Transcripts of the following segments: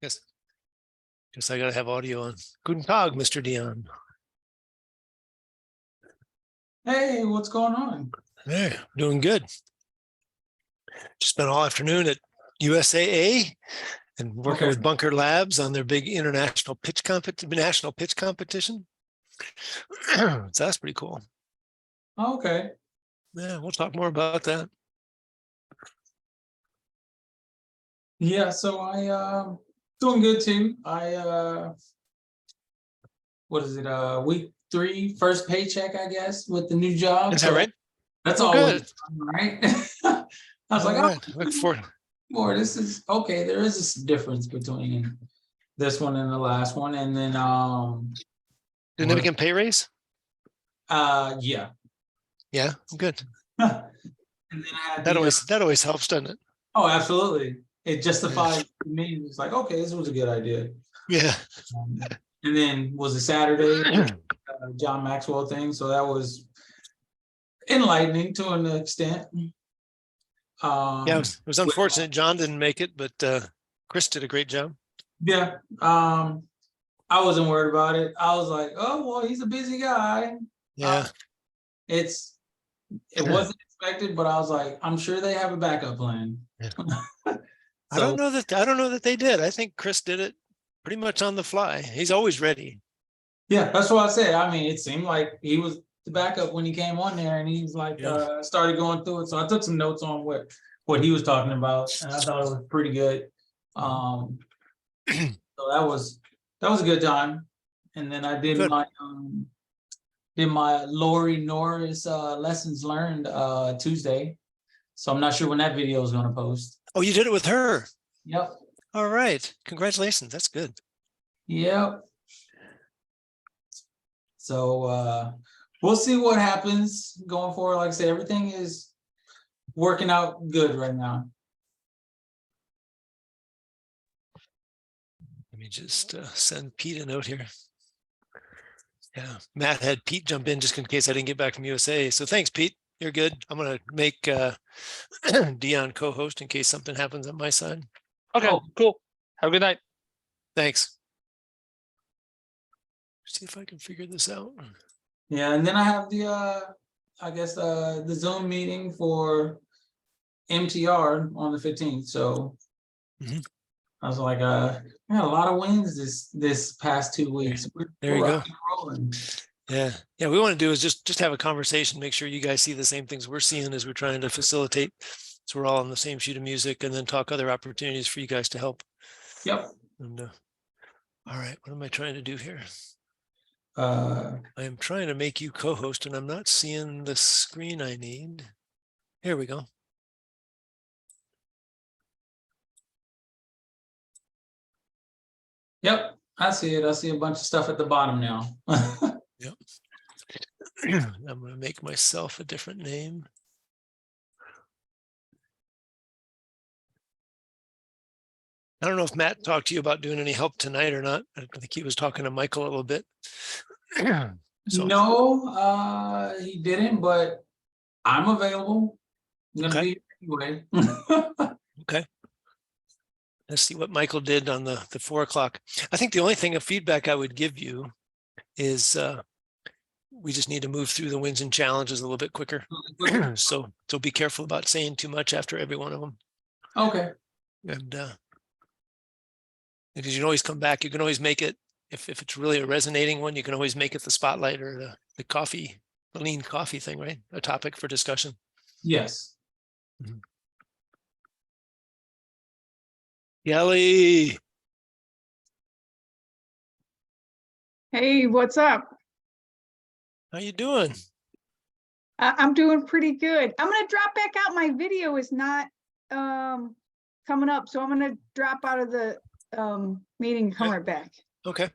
Guess I gotta have audio on. Guten Tag, Mr. Dion. Hey, what's going on? Hey, doing good. Just spent all afternoon at USAA and working with Bunker Labs on their big international national pitch competition. So that's pretty cool. Okay. Yeah, we'll talk more about that. Yeah, so I doing good too. What is it? Week 3, first paycheck, I guess, with the new job. Is that right? That's Oh, always good. fun, right? I was All like, right. oh, Look forward. more. This is okay. There is a difference between this one and the last one, and then Significant pay raise? yeah. Yeah, good. And then I had That always helps, doesn't it? Oh, absolutely. It justified me. It's like, okay, this was a good idea. Yeah. And then was a Saturday John Maxwell thing, so that was enlightening to an extent. Yeah, it was unfortunate John didn't make it, but Chris did a great job. Yeah. I wasn't worried about it. I was like, oh well, he's a busy guy. Yeah. It wasn't expected, but I was like, I'm sure they have a backup plan. Yeah. I don't know that they did. I think Chris did it pretty much on the fly. He's always ready. Yeah, that's what I said. I mean, it seemed like he was the backup when he came on there, and he's like started going through it. So I took some notes on what he was talking about, and I thought it was pretty good. So that was a good time. And then I did my Lori Norris lessons learned Tuesday. So I'm not sure when that video is going to post. Oh, you did it with her? Yep. All right. Congratulations. That's good. Yep. So we'll see what happens going forward. Like I said, everything is working out good right now. Let me just send Pete a note here. Yeah, Matt had Pete jump in just in case I didn't get back from USA. So thanks, Pete. You're good. I'm going to make Dion co-host in case something happens on my side. Okay, cool. Have a good night. Thanks. See if I can figure this out. Yeah, and then I have the the Zoom meeting for MTR on the 15th. So I was like, we had a lot of wins this past 2 weeks. There you go. Yeah. We want to do is just have a conversation, make sure you guys see the same things we're seeing as we're trying to facilitate. So we're all on the same sheet of music, and then talk other opportunities for you guys to help. Yep. And all right, what am I trying to do here? I am trying to make you co-host, and I'm not seeing the screen I need. Here we go. Yep, I see it. I see a bunch of stuff at the bottom now. Yep. I'm going to make myself a different name. I don't know if Matt talked to you about doing any help tonight or not. I think he was talking to Michael a little bit. So. No, he didn't, but I'm available. I'm going to be anyway. Okay. Let's see what Michael did on the 4 o'clock. I think the only thing of feedback I would give you is we just need to move through the wins and challenges a little bit quicker. So be careful about saying too much after every one of them. Okay. And because you can always come back, you can always make it, if it's really a resonating one, you can always make it the spotlight or the lean coffee thing, right? A topic for discussion. Yes. Kelly. Hey, what's up? How you doing? I'm doing pretty good. I'm going to drop back out. My video is not coming up, so I'm going to drop out of the meeting and come right back. Okay.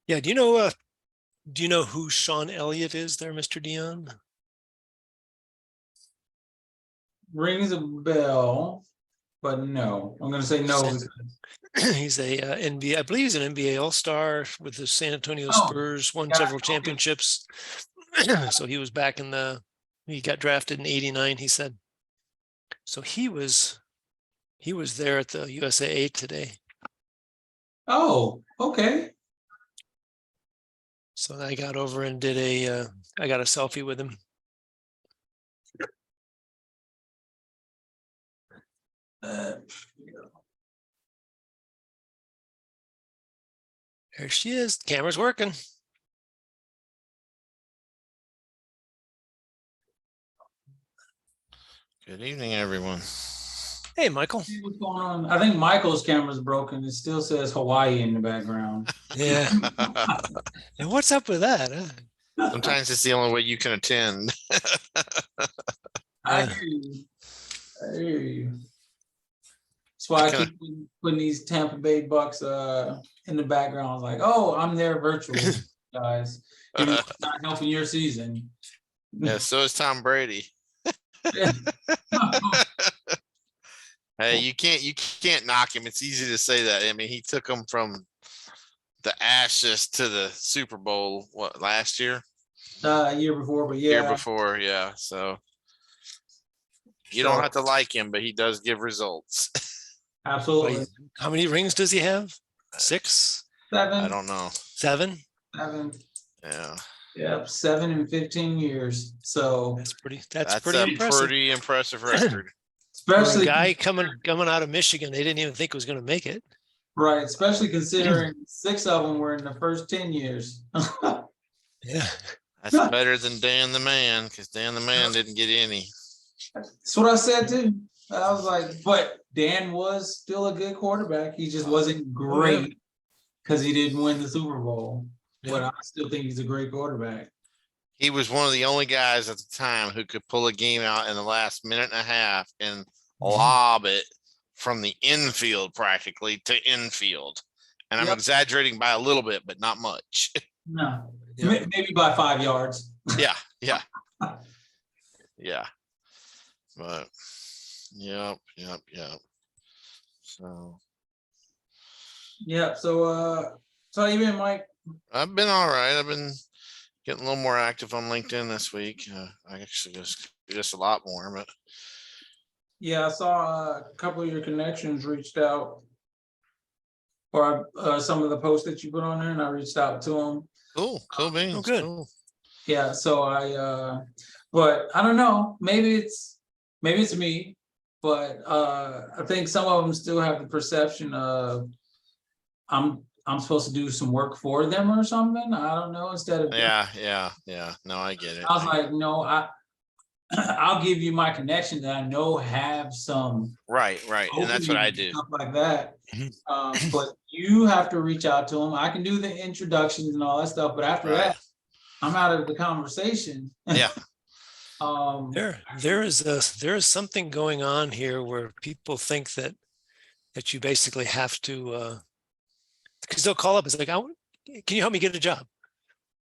Yeah, do you know who Sean Elliott is there, Mr. Dion? Rings a bell, but no. I'm going to say no. He's a NBA, I believe he's an NBA All-Star with the San Antonio Spurs, won several championships. So he was back he got drafted in '89, he said. So he was there at the USAA today. Oh, okay. So I got over and did I got a selfie with him. There she is. Camera's working. Good evening, everyone. Hey, Michael. See what's going on? I think Michael's camera's broken. It still says Hawaii in the background. Yeah. And what's up with that? Huh? Sometimes it's the only way you can attend. I Yeah. hear you. I hear you. That's why I Kinda- keep putting these Tampa Bay Bucks in the background. I was like, oh, I'm there virtually, guys. Even though it's not helping your season. Yeah, so is Tom Brady. Hey, you can't knock him. It's easy to say that. I mean, he took them from the ashes to the Super Bowl, what, last year? Year before, but Year yeah. before, yeah. So you don't So, have to like him, but he does give results. absolutely. Wait, how many rings does he have? 6, I don't know. 7? 7. Yeah. Yep, 7 and 15 years. So That's pretty That's pretty a impressive. pretty impressive record. For a especially guy coming out of Michigan, they didn't even think was going to make it. right, especially considering 6 of them were in the first 10 years. Yeah. That's better than Dan the Man, because Dan the Man didn't get any. That's what I said too. I was like, but Dan was still a good quarterback. He just wasn't great because he didn't win the Super Bowl. But I still think he's a great quarterback. He was one of the only guys at the time who could pull a game out in the last minute and a half and lob it from the infield practically to infield. And I'm Yep. exaggerating by a little bit, but not much. No, Yeah. maybe by 5 yards. Yeah, yeah. Yeah. But yep. So Yep. So how you been, Mike? I've been all right. I've been getting a little more active on LinkedIn this week. I actually just a lot more, but Yeah, I saw a couple of your connections reached out, or some of the posts that you put on there, and I reached out to them. cool beans. good. Cool. Yeah, so but I don't know, maybe it's me, but I think some of them still have the perception of I'm supposed to do some work for them or something. I don't know, instead of Yeah. No, I get it. I was like, no, I'll give you my connection that I know have some Right. And that's what I openings, do. stuff like that. Mhm. But you have to reach out to them. I can do the introductions and all that stuff, but after Right. that, I'm out of the conversation. Yeah. There is something going on here where people think that you basically have to because they'll call up. It's like, can you help me get a job?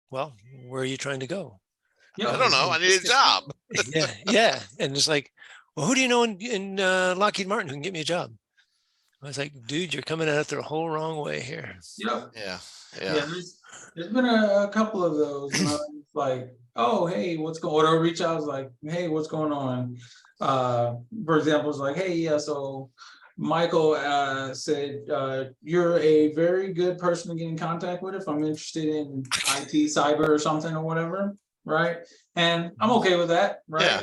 Well, where are you trying to go? I don't know. I need a job. Yeah. And it's like, well, who do you know in Lockheed Martin who can get me a job? I was like, dude, you're coming at it the whole wrong way here. Yep. Yeah. Yeah, there's been a couple of those, and I was like, oh, hey, what's going on? Or reach out, I was like, hey, what's going on? For example, it's like, hey, yeah, so Michael said you're a very good person to get in contact with if I'm interested in IT, cyber, or something or whatever, right? And I'm okay with that, right? Yeah.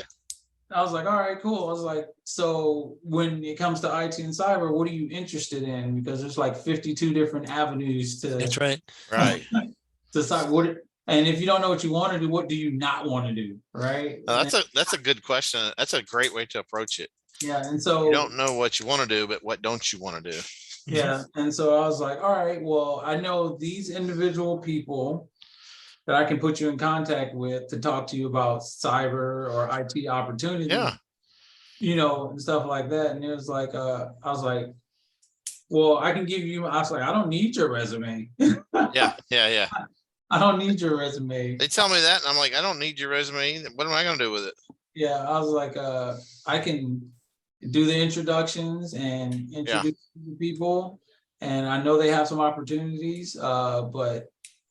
I was like, all right, cool. I was like, so when it comes to IT and cyber, what are you interested in? Because there's like 52 different avenues to That's right. Right. decide what. And if you don't know what you want to do, what do you not want to do, right? That's a good question. That's a great way to approach it. Yeah, and so You don't know what you want to do, but what don't you want to do? yeah, and so I was like, all right, well, I know these individual people that I can put you in contact with to talk to you about cyber or IT opportunities. Yeah. You know, and stuff like that. And it was like, I was like, well, I can give you, I was like, I don't need your resume. Yeah. I don't need your resume. They tell me that, and I'm like, I don't need your resume either. What am I going to do with it? Yeah, I was like, I can do the introductions and introduce the people. And I know they have some opportunities, but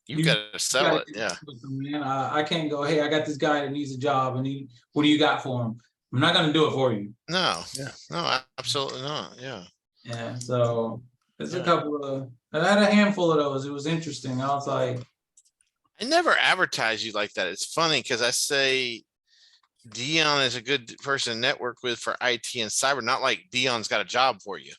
You got to sell gotta it. Yeah. with them, man. I can't go, hey, I got this guy that needs a job and what do you got for him? I'm not gonna do it for you. No, Yeah. no, absolutely not. Yeah. Yeah, so there's a Yeah. couple of, I had a handful of those. It was interesting. I was like, I never advertise you like that. It's funny because I say Dion is a good person to network with for IT and cyber, not like Dion's got a job for you.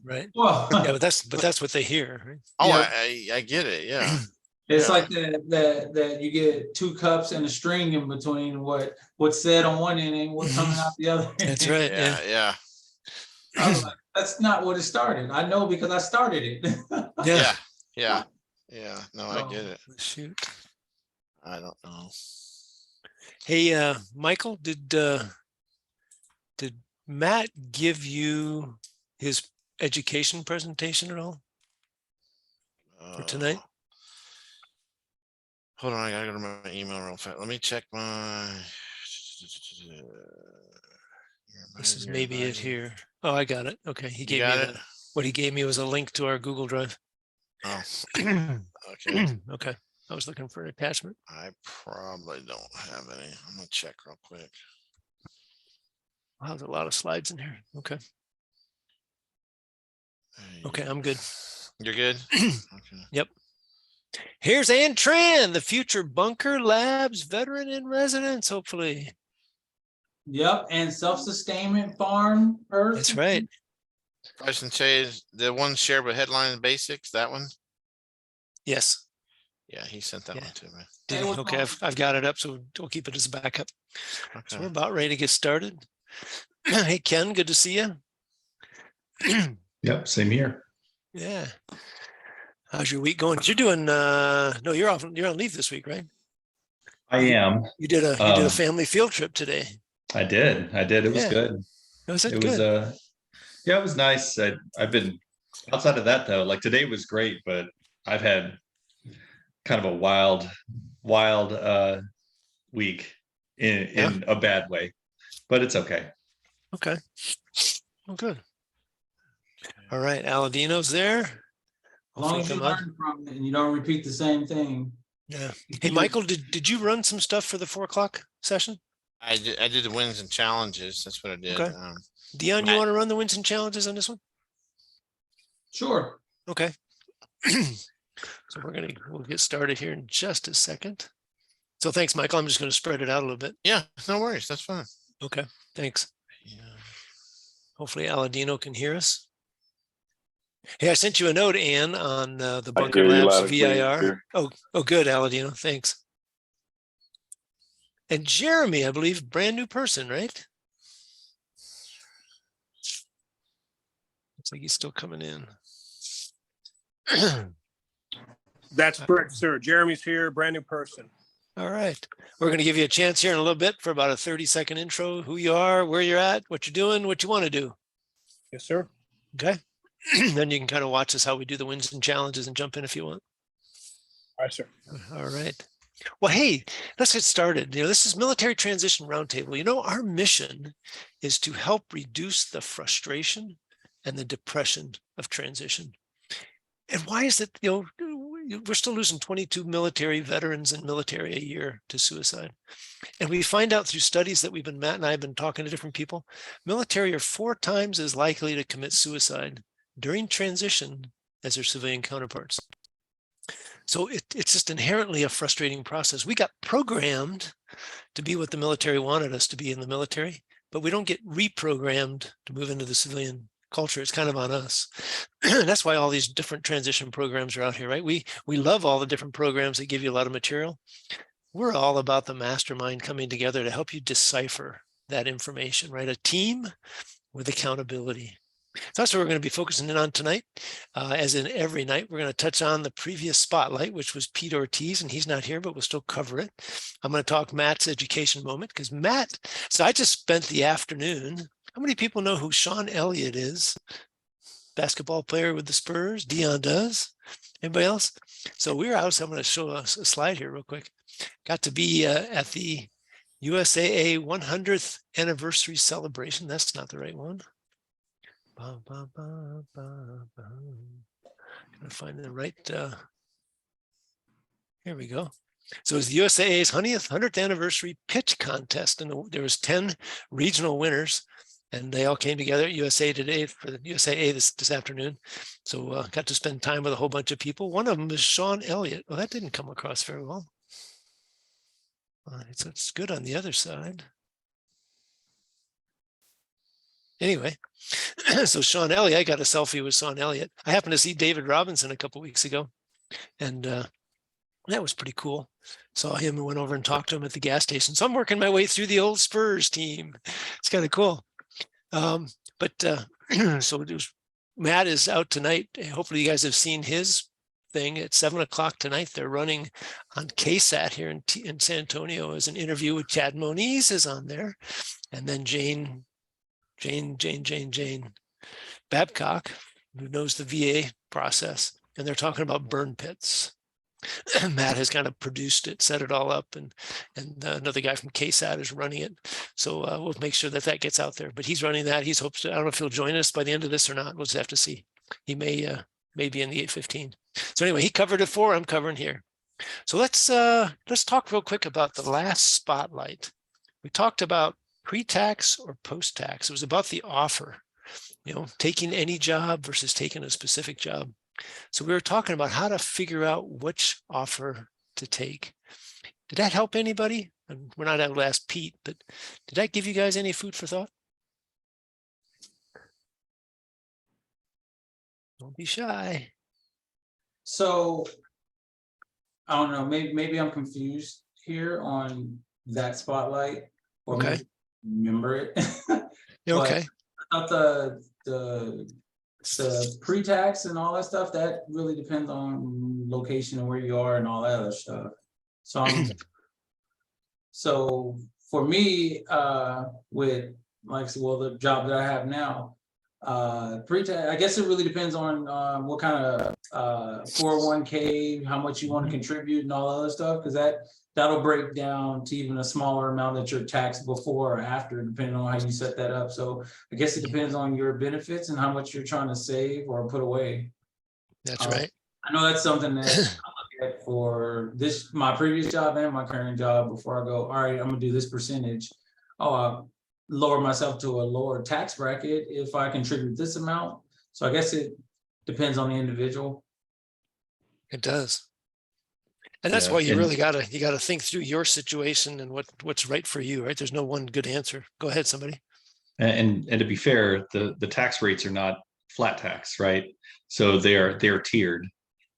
Right. well, Yeah, but that's what they hear. Right? Oh, Yeah. I get it. Yeah. it's Yeah. like that you get 2 cups and a string in between what's said on one end and what's coming out the other end. That's right. Yeah. Yeah. I was like, that's not what it started. I know because I started it. Yeah. Yeah. Yeah. No, I get Oh. it. Shoot. I don't know. Hey, Michael, did Matt give you his education presentation at all for tonight? Hold on, I gotta go to my email real fast. Let me check my. This is maybe it here. Oh, I got it. Okay. He You gave got me it? what he gave me was a link to our Google Drive. Oh, okay. Okay. I was looking for an attachment. I probably don't have any. I'm gonna check real quick. Wow, there's a lot of slides in here. Okay. Okay, Hey, I'm good. You're good? Okay. Yep. Here's Ann Tran, the future Bunker Labs veteran in residence, hopefully. Yep, and self-sustainment farm earth. That's right. Price and change, the one shared with headline and basics, that one? Yes. Yeah, he sent that Yeah. one to me. Did he? Okay, I've got it up, so we'll keep it as a backup. So we're Okay. about ready to get started. Hey, Ken, good to see you. Yep, same here. Yeah. How's your week going? You're doing no, you're on leave this week, right? I am. You did a Um, family field trip today. I did. It was Yeah. good. Was it It was good? yeah, it was nice. I've been outside of that though, like today was great, but I've had kind of a wild week in a bad way. But it's okay. Okay. Well, good. All right, Aladino's there. As long as you learn from it and you don't repeat the same thing. Yeah. Hey, Michael, did you run some stuff for the 4 o'clock session? I did the wins and challenges. That's what I did. Okay. Dion, you Matt- want to run the wins and challenges on this one? Sure. Okay. So we'll get started here in just a second. So thanks, Michael. I'm just going to spread it out a little bit. Yeah, no worries. That's fine. Okay. Thanks. Yeah. Hopefully Aladino can hear us. Hey, I sent you a note, Ann, on the I Bunker hear you Labs loud and clear, VIR. sir. Oh, good, Aladino. Thanks. And Jeremy, I believe, brand new person, right? Looks like he's still coming in. That's correct, sir. Jeremy's here, brand new person. All right. We're going to give you a chance here in a little bit for about a 30-second intro, who you are, where you're at, what you're doing, what you want to do. Yes, sir. Okay. Then you can kind of watch us how we do the wins and challenges and jump in if you want. All right, sir. All right. Well, hey, let's get started. This is Military Transition Roundtable. Our mission is to help reduce the frustration and the depression of transition. And why is it, we're still losing 22 military veterans and military a year to suicide. And we find out through studies that Matt and I have been talking to different people, military are 4 times as likely to commit suicide during transition as their civilian counterparts. So it's just inherently a frustrating process. We got programmed to be what the military wanted us to be in the military, but we don't get reprogrammed to move into the civilian culture. It's kind of on us. That's why all these different transition programs are out here, right? We love all the different programs that give you a lot of material. We're all about the mastermind coming together to help you decipher that information, right? A team with accountability. So that's what we're going to be focusing in on tonight. As in every night, we're going to touch on the previous spotlight, which was Pete Ortiz, and he's not here, but we'll still cover it. I'm going to talk Matt's education moment because so I just spent the afternoon. How many people know who Sean Elliott is? Basketball player with the Spurs. Dion does. Anybody else? So we're out. So I'm going to show us a slide here real quick. Got to be at the USAA 100th anniversary celebration. That's not the right one. Gonna find the right. Here we go. So it was the USAA's 100th anniversary pitch contest, and there was 10 regional winners, and they all came together at USA today for the USAA this afternoon. So got to spend time with a whole bunch of people. One of them is Sean Elliott. Well, that didn't come across very well. It's good on the other side. Anyway, so Sean Elliott, I got a selfie with Sean Elliott. I happened to see David Robinson a couple weeks ago, and that was pretty cool. Saw him and went over and talked to him at the gas station. So I'm working my way through the old Spurs team. It's kind of cool. So Matt is out tonight. Hopefully you guys have seen his thing at 7:00 tonight. They're running on KSAT here in San Antonio as an interview with Chad Moniz is on there. And then Jane Babcock, who knows the VA process. And they're talking about burn pits. Matt has kind of produced it, set it all up, and another guy from KSAT is running it. So we'll make sure that gets out there. But he's running that. He's hopes to, I don't know if he'll join us by the end of this or not. We'll just have to see. He may be in the 8:15. So anyway, he covered it 4. I'm covering here. So let's talk real quick about the last spotlight. We talked about pre-tax or post-tax. It was about the offer, taking any job versus taking a specific job. So we were talking about how to figure out which offer to take. Did that help anybody? And we're not able to ask Pete, but did that give you guys any food for thought? Don't be shy. So I don't know, maybe I'm confused here on that spotlight, or Okay. maybe I remember it. Okay. I thought the pre-tax and all that stuff, that really depends on location and where you are and all that other stuff. So for me, with the job that I have now, pre-tax, I guess it really depends on what kind of 401k, how much you want to contribute and all other stuff, because that'll break down to even a smaller amount that you're taxed before or after, depending on how you set that up. So I guess it depends on your benefits and how much you're trying to save or put away. That's right. I know that's something that I look at for my previous job and my current job before I go, all right, I'm gonna do this percentage. I'll lower myself to a lower tax bracket if I contribute this amount. So I guess it depends on the individual. It does. And that's Yeah, why you and- really gotta think through your situation and what's right for you, right? There's no one good answer. Go ahead, somebody. And to be fair, the tax rates are not flat tax, right? So they're tiered.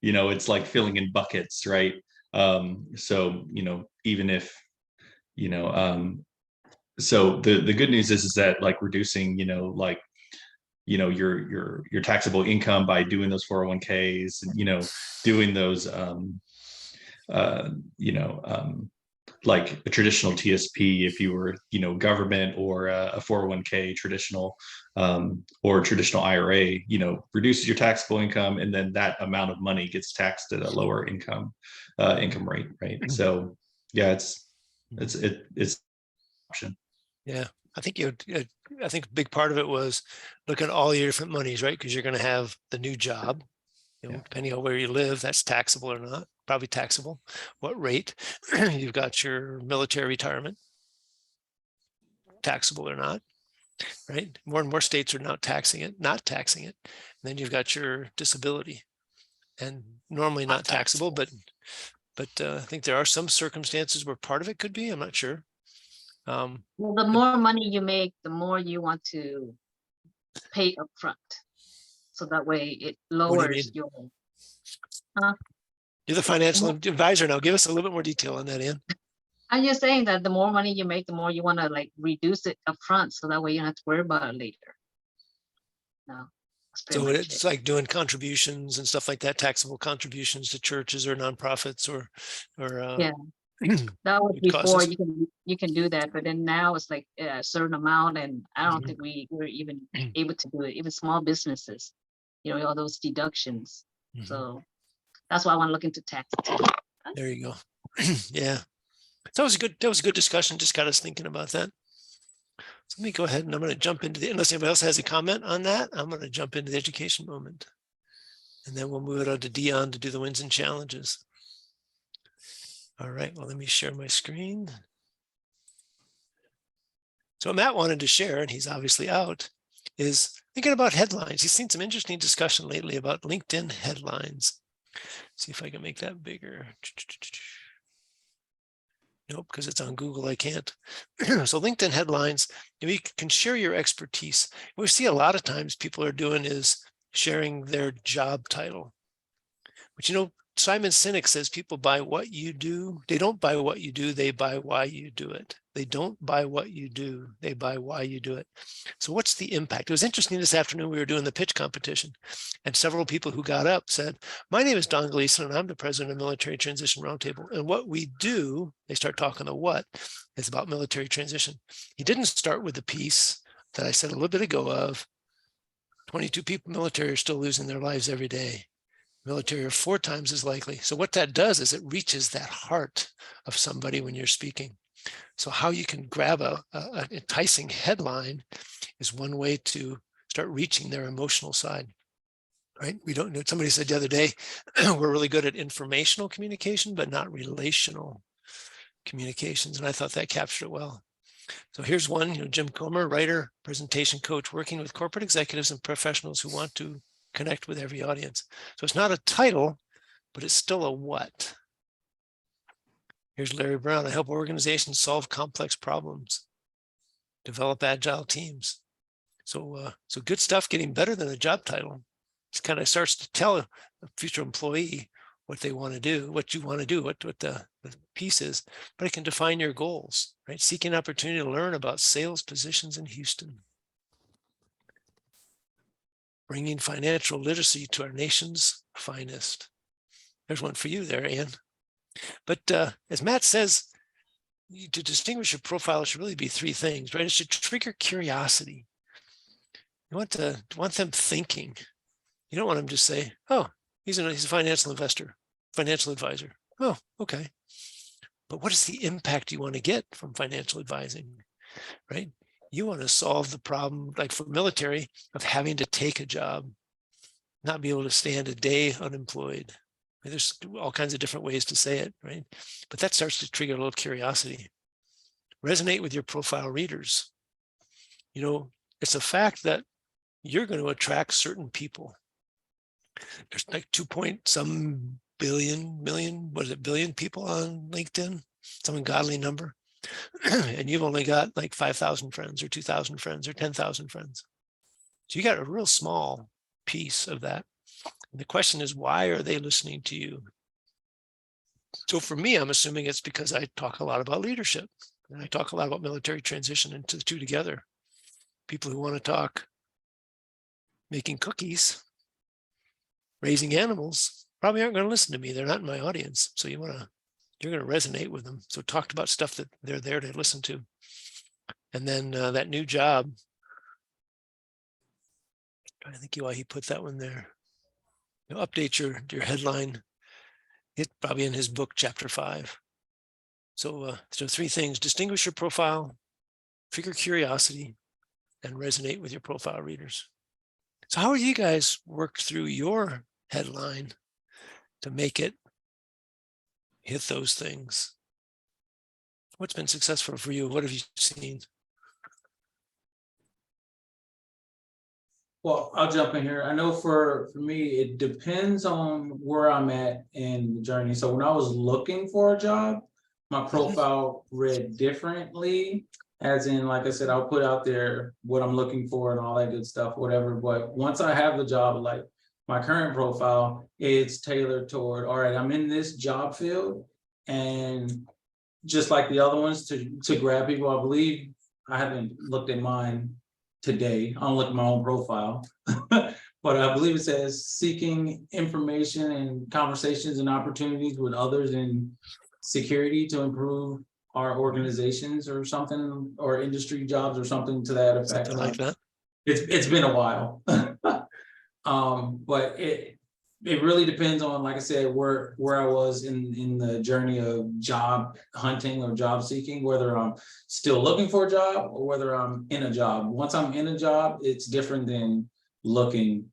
It's like filling in buckets, right? So even if so the good news is that like reducing your taxable income by doing those 401ks, doing those like a traditional TSP, if you were, government, or a 401k traditional, or traditional IRA, reduces your taxable income, and then that amount of money gets taxed at a lower income rate, right? So yeah, it's option. Yeah, I think I think a big part of it was look at all your different monies, right? Because you're going to have the new job, Yeah. depending on where you live, that's taxable or not. Probably taxable. What rate? You've got your military retirement, taxable or not, right? More and more states are not taxing it. And then you've got your disability, and normally not taxable, but I think there are some circumstances where part of it could be. I'm not sure. Well, the more money you make, the more you want to pay upfront. So that way it lowers your. You're the financial advisor now. Give us a little bit more detail on that, Ann. I'm just saying that the more money you make, the more you want to reduce it upfront. So that way you don't have to worry about it later. No. So it's like doing contributions and stuff like that, taxable contributions to churches or nonprofits or Yeah. That was good before causes. you can do that, but then now it's like a certain amount, and I don't think we were even able to do it. Even small businesses, all those deductions. So that's why I want to look into tax too. There you go. Yeah. So that was a good discussion. Just got us thinking about that. So let me go ahead and I'm going to jump into unless anybody else has a comment on that, I'm going to jump into the education moment. And then we'll move it on to Dion to do the wins and challenges. All right, well, let me share my screen. So what Matt wanted to share, and he's obviously out, is thinking about headlines. He's seen some interesting discussion lately about LinkedIn headlines. See if I can make that bigger. Nope, because it's on Google, I can't. So LinkedIn headlines, you can share your expertise. What we see a lot of times people are doing is sharing their job title. But you know, Simon Sinek says people buy what you do. They don't buy what you do, they buy why you do it. They don't buy what you do, they buy why you do it. So what's the impact? It was interesting this afternoon, we were doing the pitch competition and several people who got up said, my name is Don Gleason and I'm the president of Military Transition Roundtable. And what we do, they start talking the what, is about military transition. He didn't start with the piece that I said a little bit ago of 22 people in the military are still losing their lives every day. Military are 4 times as likely. So what that does is it reaches that heart of somebody when you're speaking. So how you can grab an enticing headline is one way to start reaching their emotional side, right? We don't know. Somebody said the other day, we're really good at informational communication, but not relational communications. And I thought that captured it well. So here's one, Jim Comer, writer, presentation coach, working with corporate executives and professionals who want to connect with every audience. So it's not a title, but it's still a what. Here's Larry Brown. I help organizations solve complex problems, develop agile teams. So good stuff, getting better than a job title. It kind of starts to tell a future employee what they want to do, what you want to do, what the piece is, but it can define your goals, right? Seeking opportunity to learn about sales positions in Houston. Bringing financial literacy to our nation's finest. There's one for you there, Ann. But as Matt says, to distinguish your profile, it should really be 3 things, right? It should trigger curiosity. You want them thinking. You don't want them to just say, oh, he's a financial investor, financial advisor. Oh, okay. But what is the impact you want to get from financial advising, right? You want to solve the problem, like for military, of having to take a job, not be able to stand a day unemployed. There's all kinds of different ways to say it, right? But that starts to trigger a little curiosity. Resonate with your profile readers. It's a fact that you're going to attract certain people. There's like 2 billion people on LinkedIn, some ungodly number. And you've only got like 5,000 friends or 2,000 friends or 10,000 friends. So you got a real small piece of that. And the question is, why are they listening to you? So for me, I'm assuming it's because I talk a lot about leadership and I talk a lot about military transition into the 2 together. People who want to talk making cookies, raising animals, probably aren't going to listen to me. They're not in my audience. So you're going to resonate with them. So talk about stuff that they're there to listen to. And then that new job, I think why he put that one there. Update your headline. It's probably in his book, chapter 5. So 3 things: distinguish your profile, trigger curiosity, and resonate with your profile readers. So how have you guys worked through your headline to make it hit those things? What's been successful for you? What have you seen? Well, I'll jump in here. I know for me, it depends on where I'm at in the journey. So when I was looking for a job, my profile read differently. As in, like I said, I'll put out there what I'm looking for and all that good stuff, whatever. But once I have the job, like my current profile, it's tailored toward, all right, I'm in this job field. And just like the other ones, to grab people, I believe, I haven't looked at mine today. I'll look at my own profile, but I believe it says seeking information and conversations and opportunities with others in security to improve our organizations or something, or industry jobs or something to that effect. Something like that. It's been a while, but it really depends on, like I said, where I was in the journey of job hunting or job seeking, whether I'm still looking for a job or whether I'm in a job. Once I'm in a job, it's different than looking.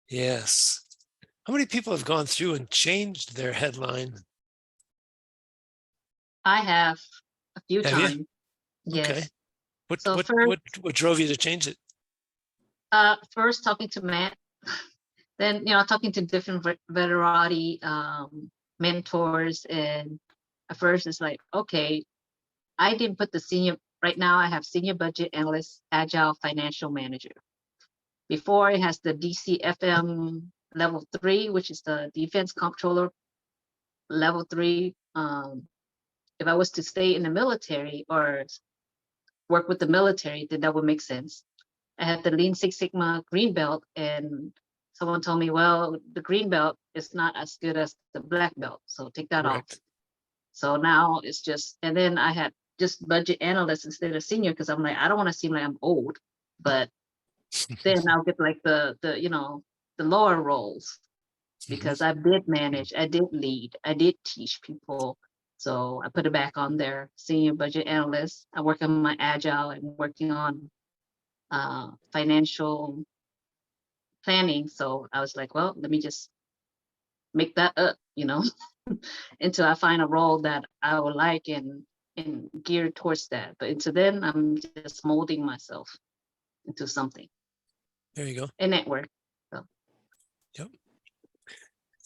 Yes. How many people have gone through and changed their headline I have a few Have you? times. Yes. Okay. What, So what, first- what drove you to change it? First talking to Matt, then, talking to different veterani mentors. And at first it's like, okay, I didn't put the senior, right now I have senior budget analyst, agile financial manager. Before it has the DCFM level 3, which is the defense comptroller level 3. If I was to stay in the military or work with the military, then that would make sense. I had the Lean Six Sigma green belt, and someone told me, well, the green belt is not as good as the black belt, so take that off. Correct. So now it's just, and then I had just budget analyst instead of senior, because I'm like, I don't want to seem like I'm old, but then I'll get like the lower roles, because I did manage, I did lead, I did teach people. So I put it back on there, senior budget analyst. I work on my agile and working on financial planning. So I was like, well, let me just make that up, until I find a role that I would like and geared towards that. But until then, I'm just molding myself into something. There you go. A network. So. Yep.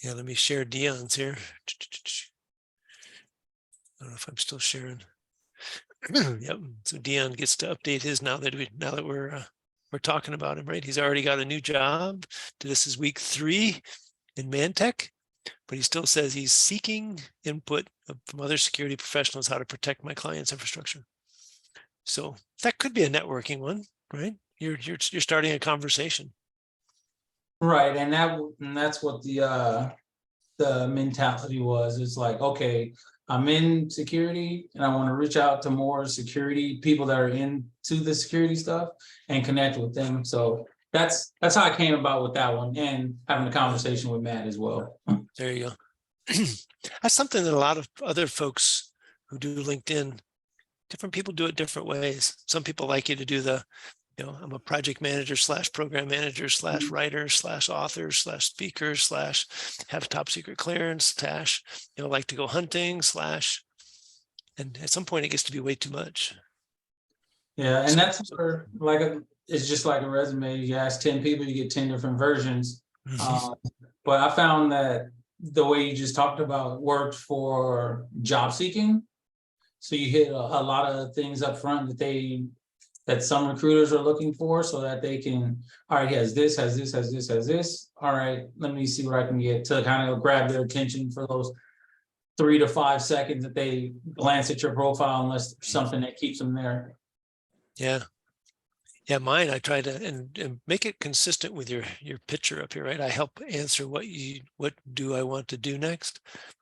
Yeah, let me share Dion's here. I don't know if I'm still sharing. Yep. So Dion gets to update his now that we're talking about him, right? He's already got a new job. This is week 3 in Mantech, but he still says he's seeking input from other security professionals how to protect my client's infrastructure. So that could be a networking one, right? You're starting a conversation. Right, and that's what the mentality was. It's like, okay, I'm in security and I want to reach out to more security people that are into the security stuff and connect with them. So that's how I came about with that one, and having a conversation with Matt as well. There you go. That's something that a lot of other folks who do LinkedIn, different people do it different ways. Some people like you to do the, I'm a project manager / program manager / writer / author / speaker / have top secret clearance / like to go hunting / and at some point it gets to be way too much. Yeah, and that's where it's just like a resume. You ask 10 people, you get 10 different versions. But I found that the way you just talked about worked for job seeking. So you hit a lot of things up front that some recruiters are looking for, so that they can, all right, he has this. All right, let me see what I can get to kind of grab their attention for those 3 to 5 seconds that they glance at your profile, unless there's something that keeps them there. Yeah, mine, I try to and make it consistent with your picture up here, right? I help answer what do I want to do next?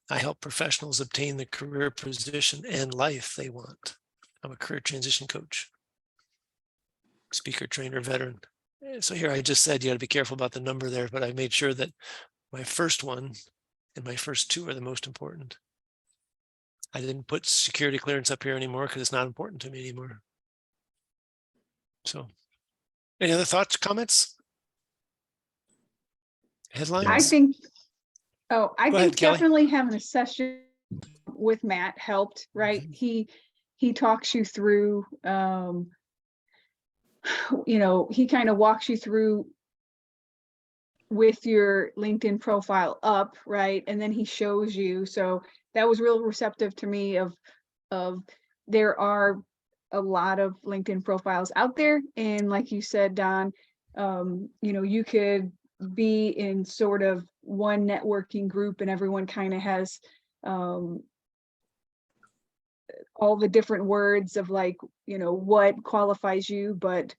I help professionals obtain the career position and life they want. I'm a career transition coach, speaker, trainer, veteran. So here I just said you got to be careful about the number there, but I made sure that my first one and my first 2 are the most important. I didn't put security clearance up here anymore because it's not important to me anymore. So, any other thoughts, comments? Headlines? I think Go ahead, Kelly. definitely having a session with Matt helped, right? He talks you through, he kind of walks you through with your LinkedIn profile up, right? And then he shows you. So that was real receptive to me of there are a lot of LinkedIn profiles out there. And like you said, Don, you could be in sort of one networking group and everyone kind of has all the different words of like, what qualifies you, but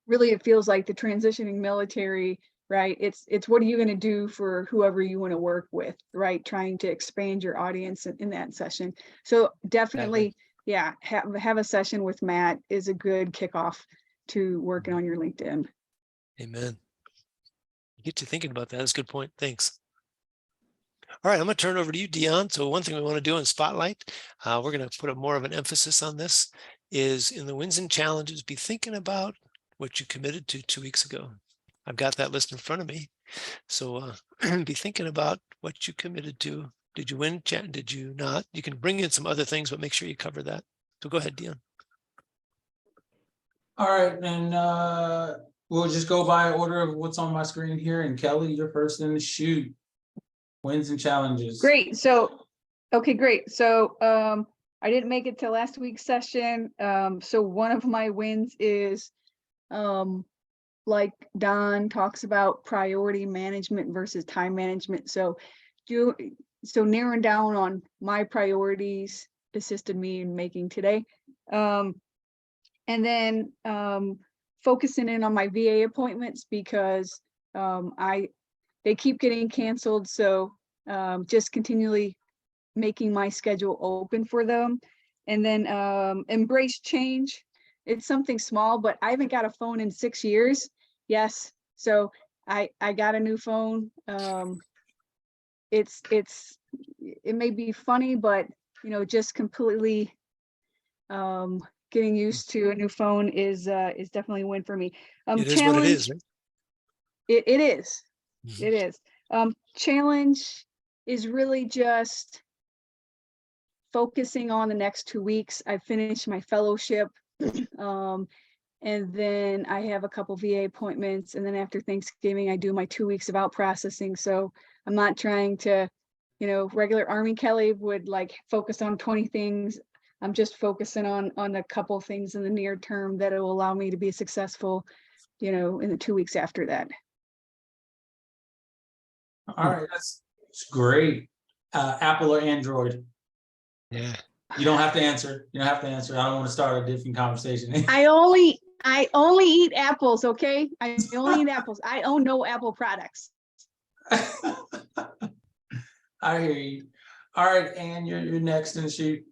really it feels like the transitioning military, right? It's what are you going to do for whoever you want to work with, right? Trying to expand your audience in that session. So definitely, yeah, have a session with Matt is a good kickoff to working on your LinkedIn. Amen. Get you thinking about that. That's a good point. Thanks. All right, I'm going to turn it over to you, Dion. So one thing we want to do in Spotlight, we're going to put more of an emphasis on this, is in the wins and challenges, be thinking about what you committed to 2 weeks ago. I've got that list in front of me. So be thinking about what you committed to Did you win? Did you not? You can bring in some other things, but make sure you cover that. So go ahead, Dion. All right, and we'll just go by order of what's on my screen here. And Kelly, you're first in the shoot. Wins and challenges. Great. So, okay, great. So, I didn't make it to last week's session. So one of my wins is, like Don talks about priority management versus time management. So narrowing down on my priorities assisted me in making today. And then, focusing in on my VA appointments because, they keep getting canceled. So, just continually making my schedule open for them. And then, embrace change. It's something small, but I haven't got a phone in 6 years. Yes. So I got a new phone. It may be funny, but just completely, getting used to a new phone is definitely a win for me. It is what it is, right? It is. Mhm. It is. Challenge is really just focusing on the next 2 weeks. I finished my fellowship. And then I have a couple VA appointments. And then after Thanksgiving, I do my 2 weeks of out processing. So I'm not trying to, regular Army Kelly would like focus on 20 things. I'm just focusing on a couple things in the near term that will allow me to be successful, in the 2 weeks after that. All right, that's great. Apple or Android? Yeah. You don't have to answer. You don't have to answer. I don't want to start a different conversation. I only eat apples, okay? I only eat apples. I own no Apple products. I hear you. All right, and you're next in the shoot.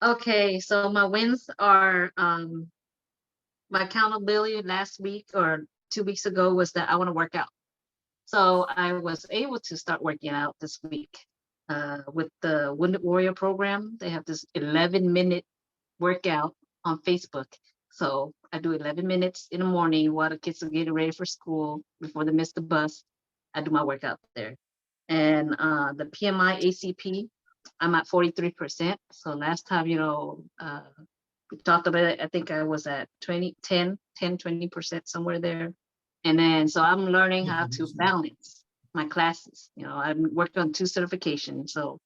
Okay, so my wins are my accountability last week or 2 weeks ago was that I want to work out. So I was able to start working out this week with the Wounded Warrior program. They have this 11-minute workout on Facebook. So I do 11 minutes in the morning while the kids are getting ready for school before they miss the bus. I do my workout there. And the PMI ACP, I'm at 43%. So last time, we talked about it, I think I was at 20% somewhere there. And then, so I'm learning how to balance my classes. I'm working on 2 certifications. So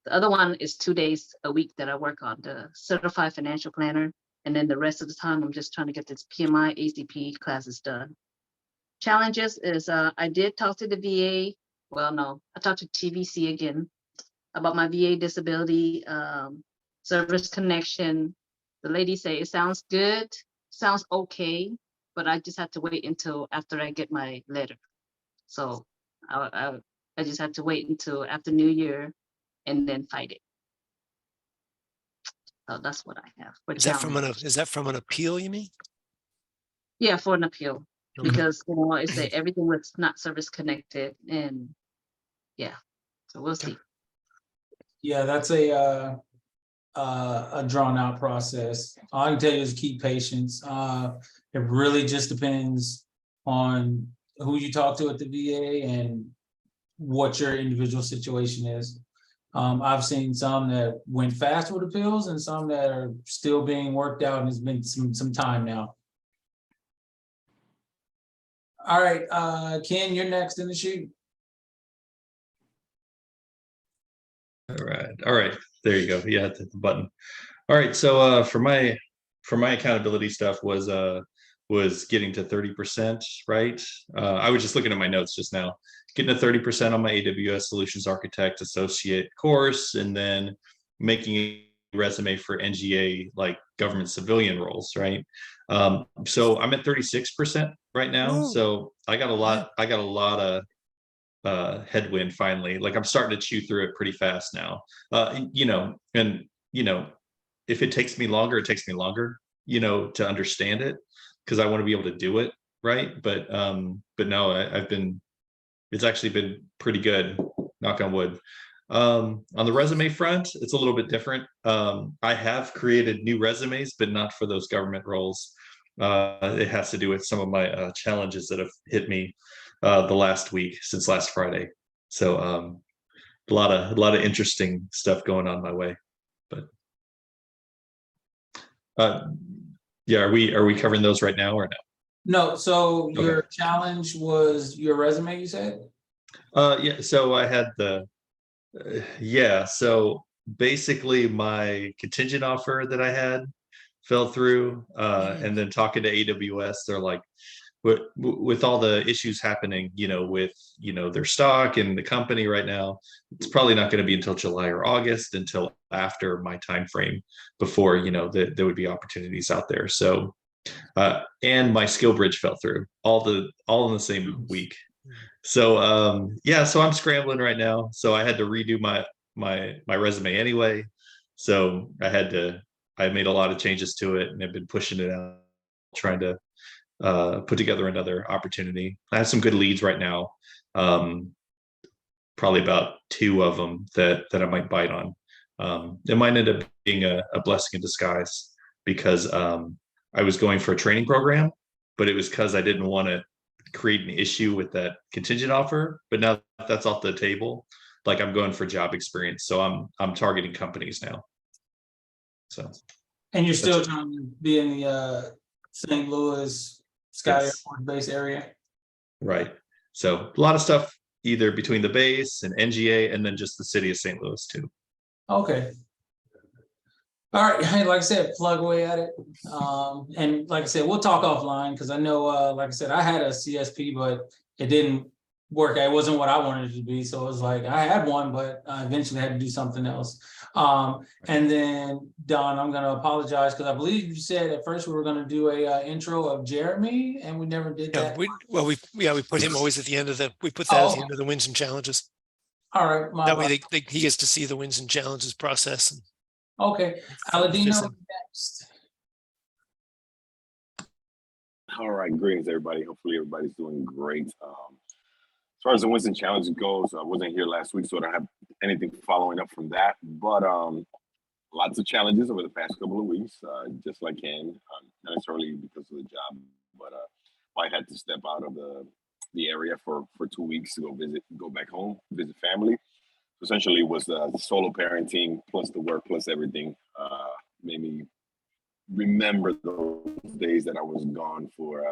the other one is 2 days a week that I work on, the certified financial planner. And then the rest of the time, I'm just trying to get this PMI ACP classes done. Challenges is I did talk to the VA. Well, no, I talked to TVC again about my VA disability service connection. The lady say it sounds good, sounds okay, but I just have to wait until after I get my letter. So I just have to wait until after New Year and then fight it. So that's what I have. Is that from an appeal, you mean? Yeah, for an appeal. Okay. Because it's that everything was not service connected, and yeah, so we'll see. Yeah, that's a drawn out process. All I can tell you is keep patience. It really just depends on who you talk to at the VA and what your individual situation is. I've seen some that went fast with appeals and some that are still being worked out, and it's been some time now. All right, Ken, you're next in the shoot. All right. There you go. Yeah, hit the button. All right. So for my accountability stuff was getting to 30%, right? I was just looking at my notes just now, getting to 30% on my AWS Solutions Architect Associate course, and then making a resume for NGA, like government civilian roles, right? So I'm at 36% right now. Ooh. So I got a lot of headwind finally. Like I'm starting to chew through it pretty fast now. If it takes me longer, it takes me longer, to understand it, because I want to be able to do it right. But no, it's actually been pretty good, knock on wood. On the resume front, it's a little bit different. I have created new resumes, but not for those government roles. It has to do with some of my challenges that have hit me the last week since last Friday. So a lot of interesting stuff going on my way. But yeah, are we covering those right now or no? No, so your Okay. challenge was your resume, you said? Yeah, so I had so basically my contingent offer that I had fell through, and then talking to AWS, they're like, with all the issues happening, with their stock and the company right now, it's probably not going to be until July or August, until after my time frame, before there would be opportunities out there. So and my skill bridge fell through all in the same week. So so I'm scrambling right now. So I had to redo my resume anyway. So I made a lot of changes to it and have been pushing it out, trying to put together another opportunity. I have some good leads right now. Probably about 2 of them that I might bite on. It might end up being a blessing in disguise, because I was going for a training program, but it was because I didn't want to create an issue with that contingent offer. But now that's off the table, like I'm going for job experience. So I'm targeting companies now. So. And you're still trying to be in the St. Louis Sky Air Force Base area? Right. So a lot of stuff either between the base and NGA, and then just the city of St. Louis too. Okay. All right, hey, like I said, plug away at it. And like I said, we'll talk offline, because I know, like I said, I had a CSP, but it didn't work. It wasn't what I wanted it to be. So it was like, I had one, but I eventually had to do something else. And then Don, I'm gonna apologize, because I believe you said at first we were gonna do a intro of Jeremy, and we never did Yeah, that. we put him always at the end of we put that at the end of the wins and challenges. All right, That way he gets to see the wins and challenges process. And okay, Aladino next. All right, greetings, everybody. Hopefully, everybody's doing great. As far as the Winston Challenge goes, I wasn't here last week, so I don't have anything following up from that. But lots of challenges over the past couple of weeks, just like Ken, not necessarily because of the job, but I had to step out of the area for 2 weeks to go back home, visit family. So essentially, it was solo parenting plus the work plus everything made me remember those days that I was gone for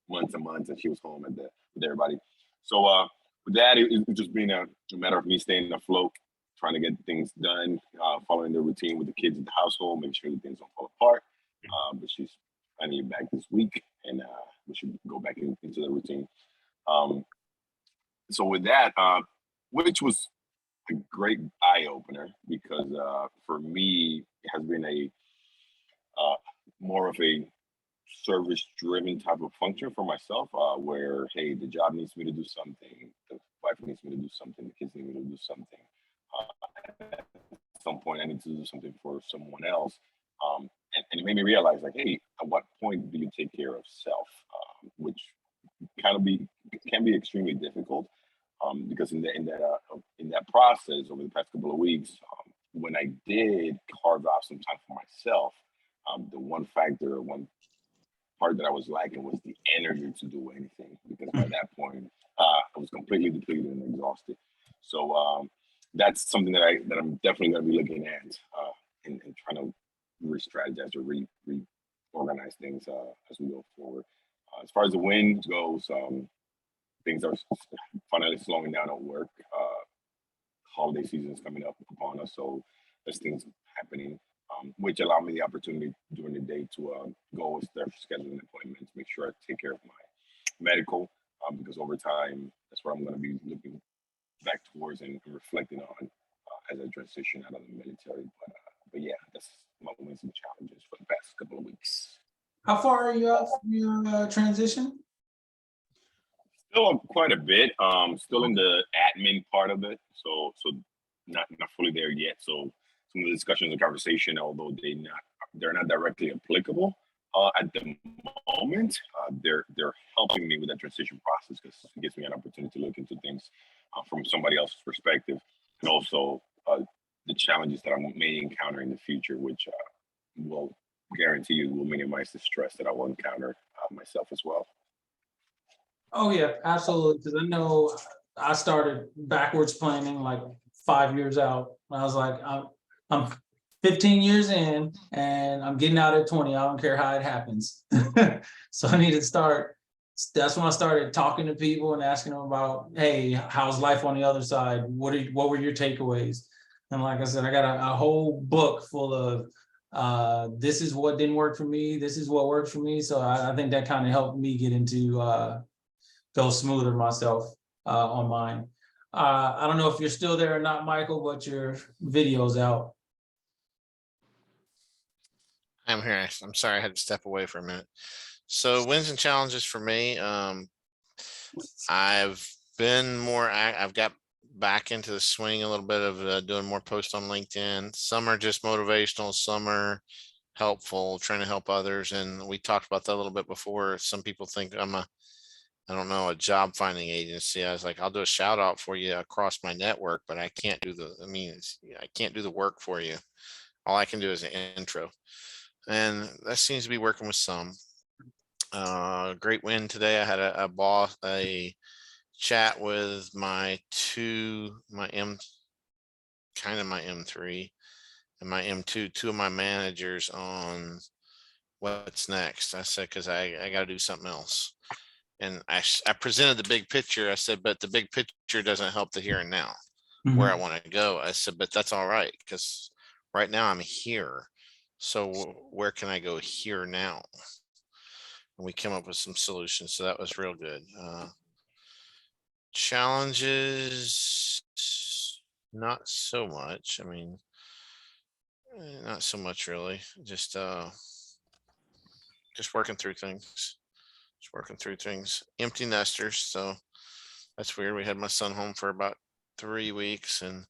months and months, and she was home with everybody. So with that, it just being a matter of me staying afloat, trying to get things done, following the routine with the kids in the household, making sure that things don't fall apart. But she's finally back this week, and we should go back into the routine. So with that, which was a great eye opener, because for me, it has been a more of a service-driven type of function for myself, where, hey, the job needs me to do something, the wife needs me to do something, the kids need me to do something. At some point, I need to do something for someone else. And it made me realize, like, hey, at what point do you take care of self? Which can be extremely difficult, because in that process over the past couple of weeks, when I did carve out some time for myself, the one part that I was lacking was the energy to do anything, because by that point I was completely depleted and exhausted. So that's something that I'm definitely going to be looking at and trying to re-strategize or reorganize things as we go forward. As far as the win goes, things are finally slowing down at work. Holiday season is coming up upon us, so there's things happening, which allow me the opportunity during the day to go and start scheduling appointments, make sure I take care of my medical, because over time, that's what I'm going to be looking back towards and reflecting on as I transition out of the military. But yeah, that's my wins and challenges for the past couple of weeks. How far are you out from your transition? Still quite a bit. Still in the admin part of it, so not fully there yet. So some of the discussions and conversation, although they're not directly applicable at the moment, they're helping me with that transition process, because it gives me an opportunity to look into things from somebody else's perspective, and also the challenges that I may encounter in the future, which will guarantee you will minimize the stress that I will encounter myself as well. Oh yeah, absolutely. Because I know I started backwards planning like 5 years out. I was like, I'm 15 years in and I'm getting out at 20. I don't care how it happens. So I need to start. That's when I started talking to people and asking them about, hey, how's life on the other side? What were your takeaways? And like I said, I got a whole book full of this is what didn't work for me. This is what worked for me. So I think that kind of helped me get into go smoother myself on mine. I don't know if you're still there or not, Michael, but your video's out. I'm here. I'm sorry, I had to step away for a minute. So wins and challenges for me. I've been more, I've got back into the swing a little bit of doing more posts on LinkedIn. Some are just motivational, some are helpful, trying to help others. And we talked about that a little bit before. Some people think I'm a job finding agency. I was like, I'll do a shout out for you across my network, but I can't do I can't do the work for you. All I can do is an intro. And that seems to be working with some. Great win today. I had a chat with my M3 and my M2, two of my managers on what's next. I said, cause I got to do something else. And I presented the big picture. I said, but the big picture doesn't help the here and now where I want to go. I said, but that's all right. Cause right now I'm here. So where can I go here now? And we came up with some solutions. So that was real good. Challenges, not so much. I mean, not so much really. Just working through things. Just working through things. Empty nesters. So that's weird. We had my son home for about 3 weeks and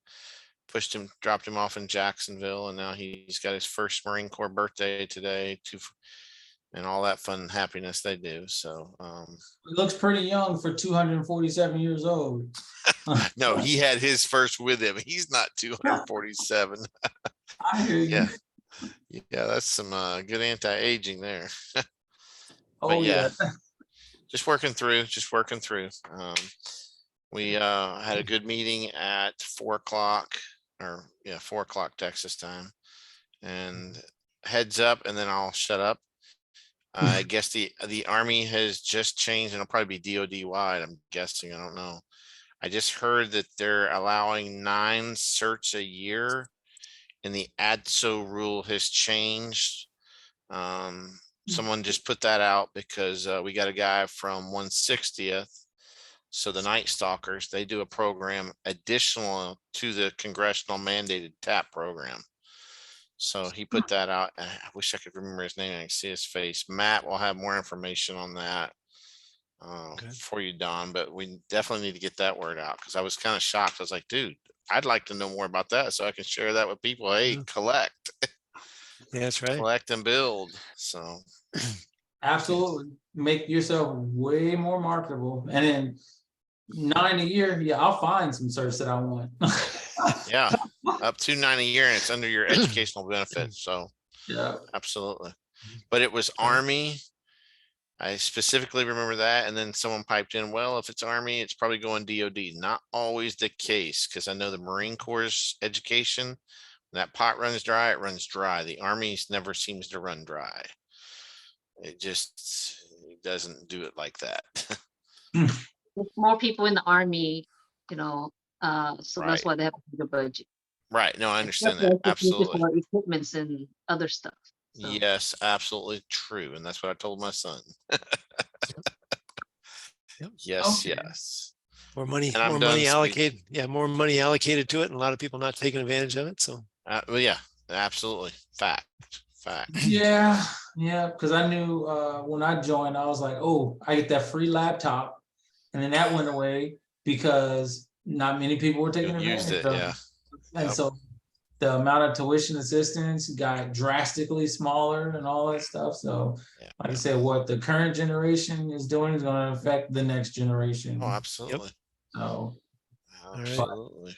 dropped him off in Jacksonville, and now he's got his first Marine Corps birthday today, and all that fun and happiness they do. So he looks pretty young for 247 years old. no, he had his first with him. He's not 247. I hear you. Yeah, that's some good anti-aging there. Oh But yeah. just working through. We had a good meeting at 4:00 or 4:00 Texas time, and heads up, and then I'll shut up. I guess the Army has just changed, and it'll probably be DOD wide. I'm guessing. I don't know. I just heard that they're allowing 9 certs a year, and the ADSO rule has changed. Someone just put that out because we got a guy from 160th. So the Night Stalkers, they do a program additional to the congressional mandated TAP program. So he put that out. I wish I could remember his name. I can see his face. Matt will have more information on that for you, Don, but we definitely need to get that word out because I was kind of shocked. I was like, dude, I'd like to know more about that so I can share that with people. Hey, collect. Yeah, that's right. Collect and build. So Absolutely. Make yourself way more marketable. And then 9 a year, I'll find some certs that I want. yeah, up to 9 a year, and it's under your educational benefits. So Yeah. absolutely. But it was Army. I specifically remember that. And then someone piped in, well, if it's Army, it's probably going DOD. Not always the case, because I know the Marine Corps education, when that pot runs dry, it runs dry. The Army's never seems to run dry. It just doesn't do it like that. There's more people in the Army, so that's Right. why they have a bigger budget. Right. No, I understand Plus, that. they use it Absolutely. for equipments and other stuff. So. Yes, absolutely true. And that's what I told my son. Yep. Yes, Okay. More money, And I'm more done money speaking. allocated. Yeah, more money allocated to it, and a lot of people not taking advantage of it. So Well, yeah, absolutely. Fact. Yeah, because I knew when I joined, I was like, oh, I get that free laptop. And then that went away because not many people were taking You used advantage it, of yeah. it. And Yep. so the amount of tuition assistance got drastically smaller and all that stuff. So Yeah. like I said, what the current generation is doing is going to affect the next generation. Oh, absolutely. So Absolutely.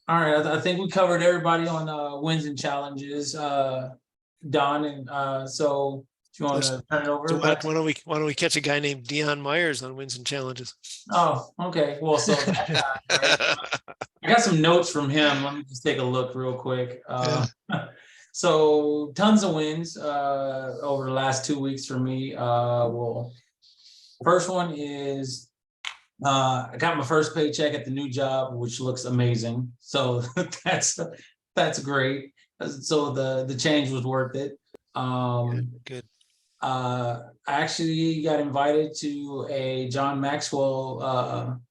all right, I think we covered everybody on wins and challenges, Don, and so If you want to turn it over. So back to- why don't we catch a guy named Dion Myers on Wins and Challenges? Oh, okay. Well, so that guy, right? I got some notes from him. Let me just take a look real quick. So tons of wins over the last 2 weeks for me. Well, first one is I got my first paycheck at the new job, which looks amazing. So that's great. So the change was worth it. Good. I actually got invited to a John Maxwell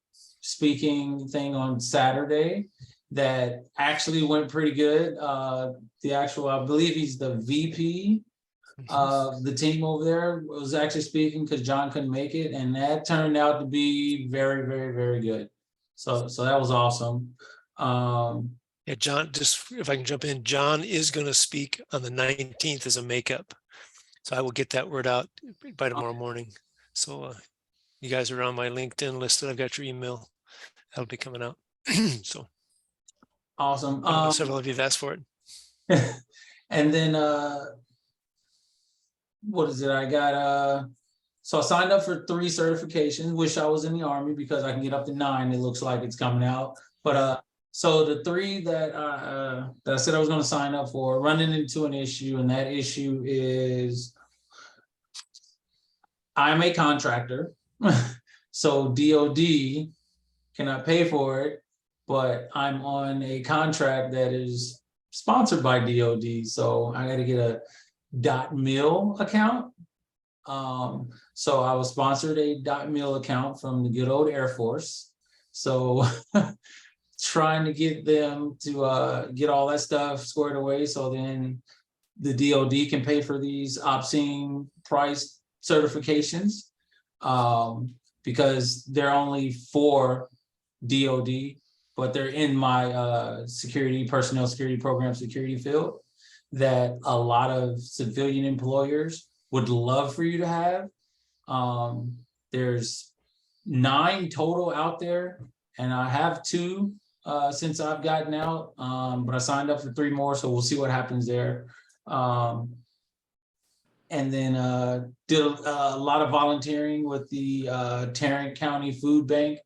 speaking thing on Saturday that actually went pretty good. I believe he's the VP of the team over there was actually speaking because John couldn't make it, and that turned out to be very, very, very good. So that was awesome. Yeah, John, just if I can jump in, John is going to speak on the 19th as a makeup. So I will get that word out by tomorrow morning. So you guys are on my LinkedIn list and I've got your email. That'll be coming out. So Awesome. I know several of you have asked for it. And then what is it? I got so I signed up for 3 certifications. Wish I was in the Army because I can get up to 9. It looks like it's coming out. But so the 3 that I said I was going to sign up for, running into an issue, and that issue is I'm a contractor. So DOD cannot pay for it, but I'm on a contract that is sponsored by DOD. So I got to get a .mil account. So I was sponsored a .mil account from the good old Air Force. So trying to get them to get all that stuff squared away so then the DOD can pay for these obscene price certifications, because they're only for DOD, but they're in my personnel security program security field that a lot of civilian employers would love for you to have. There's 9 total out there, and I have 2 since I've gotten out, but I signed up for 3 more, so we'll see what happens there. And then did a lot of volunteering with the Tarrant County Food Bank.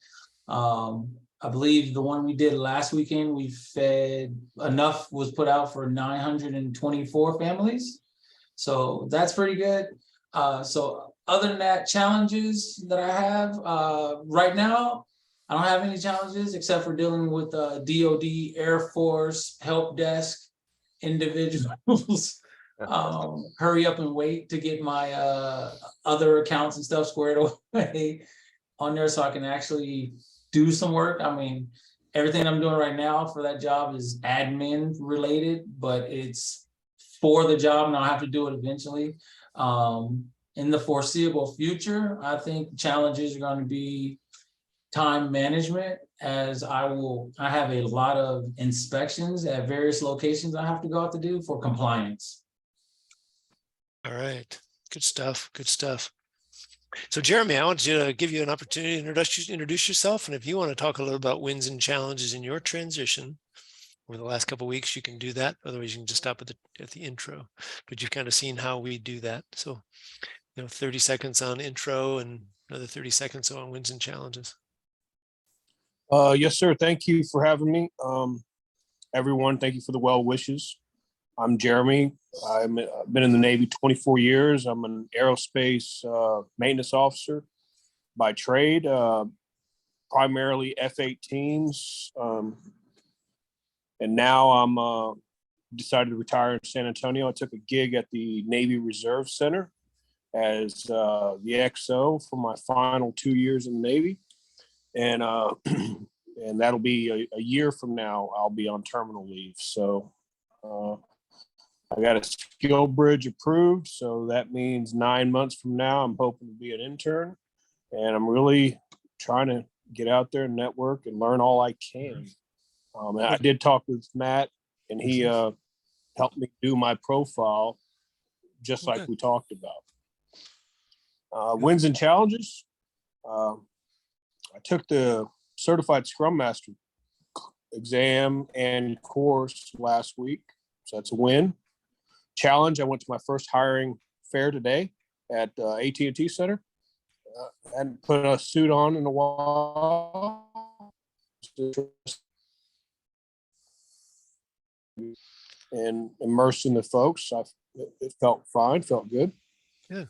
I believe the one we did last weekend, we fed enough was put out for 924 families. So that's pretty good. So other than that, challenges that I have right now, I don't have any challenges except for dealing with DOD, Air Force, help desk individuals. Hurry up and wait to get my other accounts and stuff squared away on there so I can actually do some work. I mean, everything I'm doing right now for that job is admin related, but it's for the job and I'll have to do it eventually. In the foreseeable future, I think challenges are going to be time management, as I have a lot of inspections at various locations I have to go out to do for compliance. All right. Good stuff. Good stuff. So Jeremy, I want you to give you an opportunity to introduce yourself. And if you want to talk a little about wins and challenges in your transition over the last couple of weeks, you can do that. Otherwise, you can just stop at the intro. But you've kind of seen how we do that. So, 30 seconds on intro and another 30 seconds on wins and challenges. Yes, sir. Thank you for having me. Everyone, thank you for the well wishes. I'm Jeremy. I've been in the Navy 24 years. I'm an aerospace maintenance officer by trade, primarily F-18s. And now I'm decided to retire in San Antonio. I took a gig at the Navy Reserve Center as the XO for my final 2 years in the Navy. And and that'll be a year from now, I'll be on terminal leave. So I got a skill bridge approved. So that means 9 months from now, I'm hoping to be an intern. And I'm really trying to get out there and network and learn all I can. I did talk with Matt, and he helped me do my profile, just like we talked about. Wins and challenges. I took the Certified Scrum Master exam and course last week, so that's a win. Challenge, I went to my first hiring fair today at AT&T Center. And put a suit on in a while. And immersed in the folks. It felt fine, felt good. Good.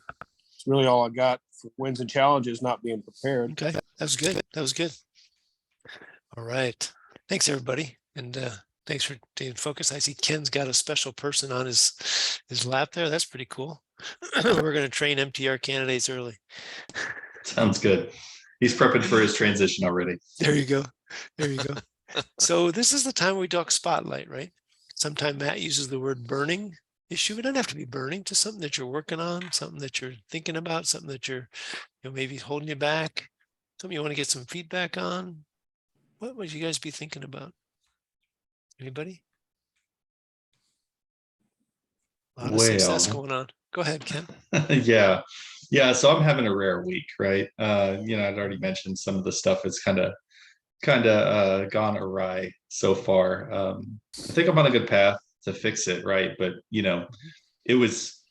It's really all I got for wins and challenges, not being prepared. Okay, that was good. That was good. All right. Thanks, everybody. And thanks for staying focused. I see Ken's got a special person on his lap there. That's pretty cool. We're going to train MTR candidates early. Sounds good. He's prepping for his transition already. There you go. There you go. So this is the time we talk spotlight, right? Sometimes Matt uses the word burning issue. It doesn't have to be burning, just something that you're working on, something that you're thinking about, something that you're, maybe holding you back, something you want to get some feedback on. What would you guys be thinking about? Anybody? A lot of success going on. Go ahead, Ken. Yeah. So I'm having a rare week, right? I'd already mentioned some of the stuff is kind of gone awry so far. I think I'm on a good path to fix it, right? But it was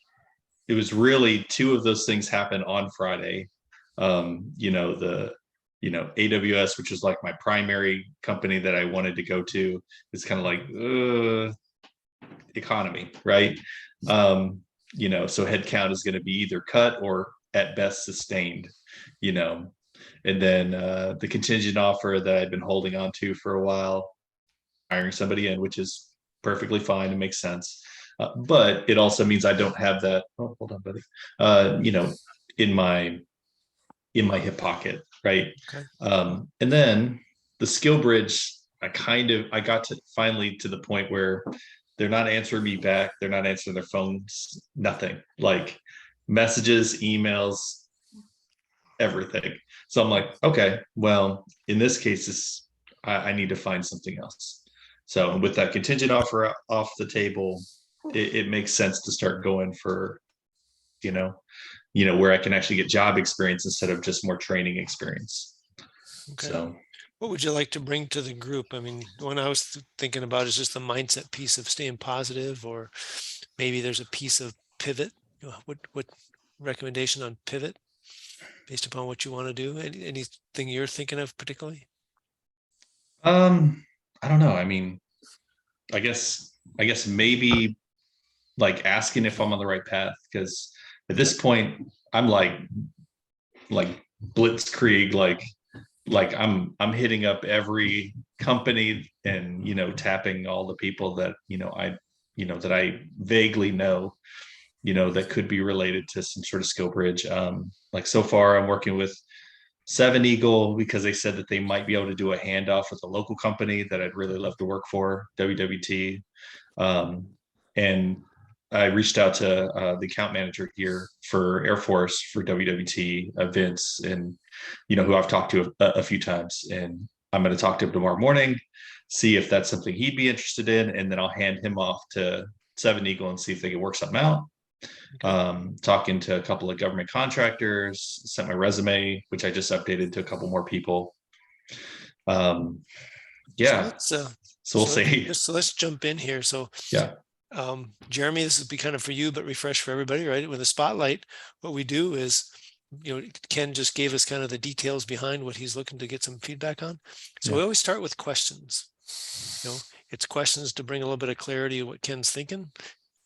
really two of those things happened on Friday. AWS, which is like my primary company that I wanted to go to, is kind of like economy, right? So headcount is going to be either cut or at best sustained, and then the contingent offer that I'd been holding on to for a while, hiring somebody in, which is perfectly fine and makes sense. But it also means I don't have that, oh, hold on, buddy, in my hip pocket, right? Okay. And then the skill bridge, I got to finally to the point where they're not answering me back. They're not answering their phones, nothing, like messages, emails, everything. So I'm like, okay, well, in this case, I need to find something else. So with that contingent offer off the table, it makes sense to start going for, where I can actually get job experience instead of just more training experience. Okay. So what would you like to bring to the group? I mean, the one I was thinking about is just the mindset piece of staying positive, or maybe there's a piece of pivot. What recommendation on pivot based upon what you want to do? Anything you're thinking of particularly? I don't know. I mean, I guess maybe like asking if I'm on the right path, because at this point I'm like blitzkrieg, like I'm hitting up every company and tapping all the people that that I vaguely know, that could be related to some sort of skill bridge. Like so far I'm working with 7 Eagle because they said that they might be able to do a handoff with a local company that I'd really love to work for, WWT. And I reached out to the account manager here for Air Force for WWT, Vince, and who I've talked to a few times. And I'm going to talk to him tomorrow morning, see if that's something he'd be interested in, and then I'll hand him off to 7 Eagle and see if they can work something out. Talking to a couple of government contractors, sent my resume, which I just updated to a couple more people. So we'll see. So let's jump in here. So yeah. Jeremy, this would be kind of for you, but refresh for everybody, right? With a spotlight, what we do is, Ken just gave us kind of the details behind what he's looking to get some feedback on. So we always start with questions. It's questions to bring a little bit of clarity to what Ken's thinking,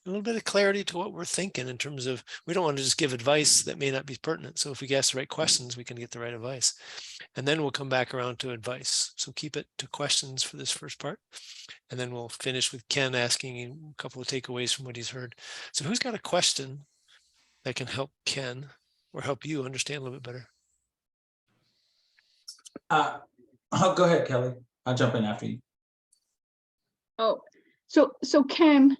a little bit of clarity to what we're thinking in terms of, we don't want to just give advice that may not be pertinent. So if we ask the right questions, we can get the right advice. And then we'll come back around to advice. So keep it to questions for this first part. And then we'll finish with Ken asking a couple of takeaways from what he's heard. So who's got a question that can help Ken or help you understand a little bit better? Go ahead, Kelly. I'll jump in after you. Oh, so Ken,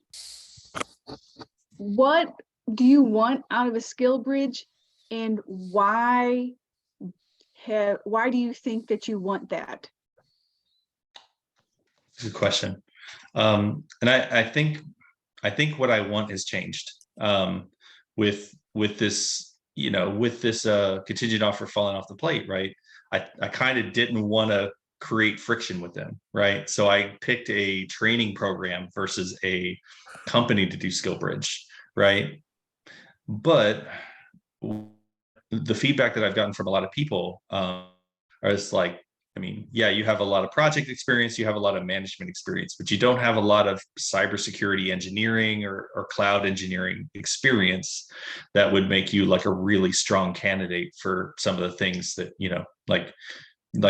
what do you want out of a skill bridge, and why do you think that you want that? Good question. And I think what I want has changed with this, with this contingent offer falling off the plate, right? I kind of didn't want to create friction with them, right? So I picked a training program versus a company to do skill bridge, right? But the feedback that I've gotten from a lot of people is like, I mean, yeah, you have a lot of project experience, you have a lot of management experience, but you don't have a lot of cybersecurity engineering or cloud engineering experience that would make you like a really strong candidate for some of the things that, you know, like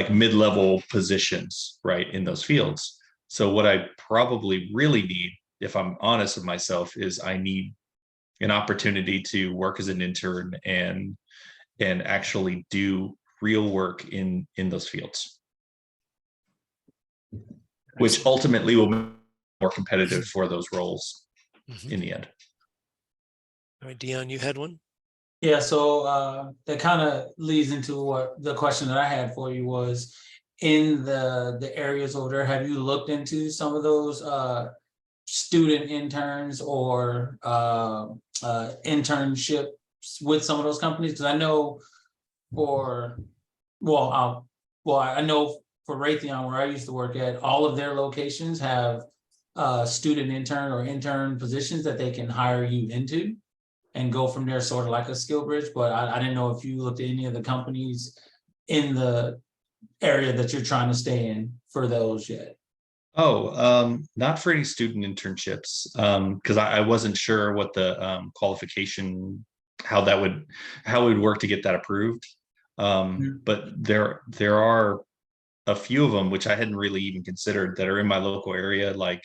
mid-level positions, right, in those fields. So what I probably really need, if I'm honest with myself, is I need an opportunity to work as an intern and actually do real work in those fields, which ultimately will be more competitive for those roles in the end. All right, Dion, you had one? Yeah, so that kind of leads into what the question that I had for you was, in the areas over there, have you looked into some of those student interns or internships with some of those companies? Because I know for, I know for Raytheon, where I used to work at, all of their locations have student intern or intern positions that they can hire you into and go from there, sort of like a skill bridge. But I didn't know if you looked at any of the companies in the area that you're trying to stay in for those yet. Oh, not for any student internships, because I wasn't sure what the qualification, how it would work to get that approved. But there are a few of them which I hadn't really even considered that are in my local area, like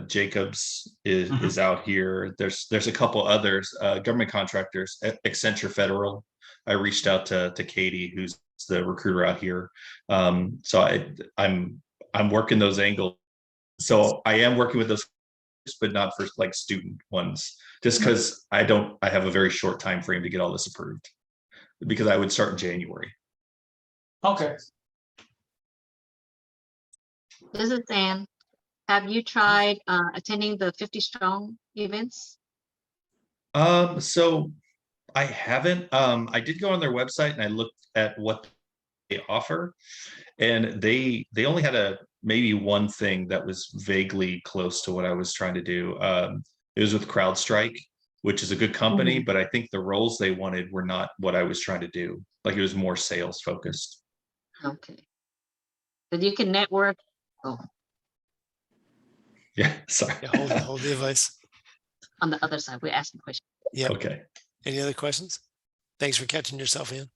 Jacobs is out here. There's a couple others, government contractors, Accenture Federal. I reached out to Katie, who's the recruiter out here. So I'm working those angles. So I am working with those, but not for like student ones, just because I have a very short time frame to get all this approved, because I would start in January. Okay. This is Ann. Have you tried attending the 50 Strong events? So I haven't. I did go on their website and I looked at what they offer, and they only had maybe one thing that was vaguely close to what I was trying to do. It was with CrowdStrike, which is a good company, but I think the roles they wanted were not what I was trying to do. Like, it was more sales focused. Okay. But you can network. Oh, Yeah, sorry. Yeah, hold the advice. on the other side, we're asking questions. Yeah. Okay. Any other questions? Thanks for catching yourself in.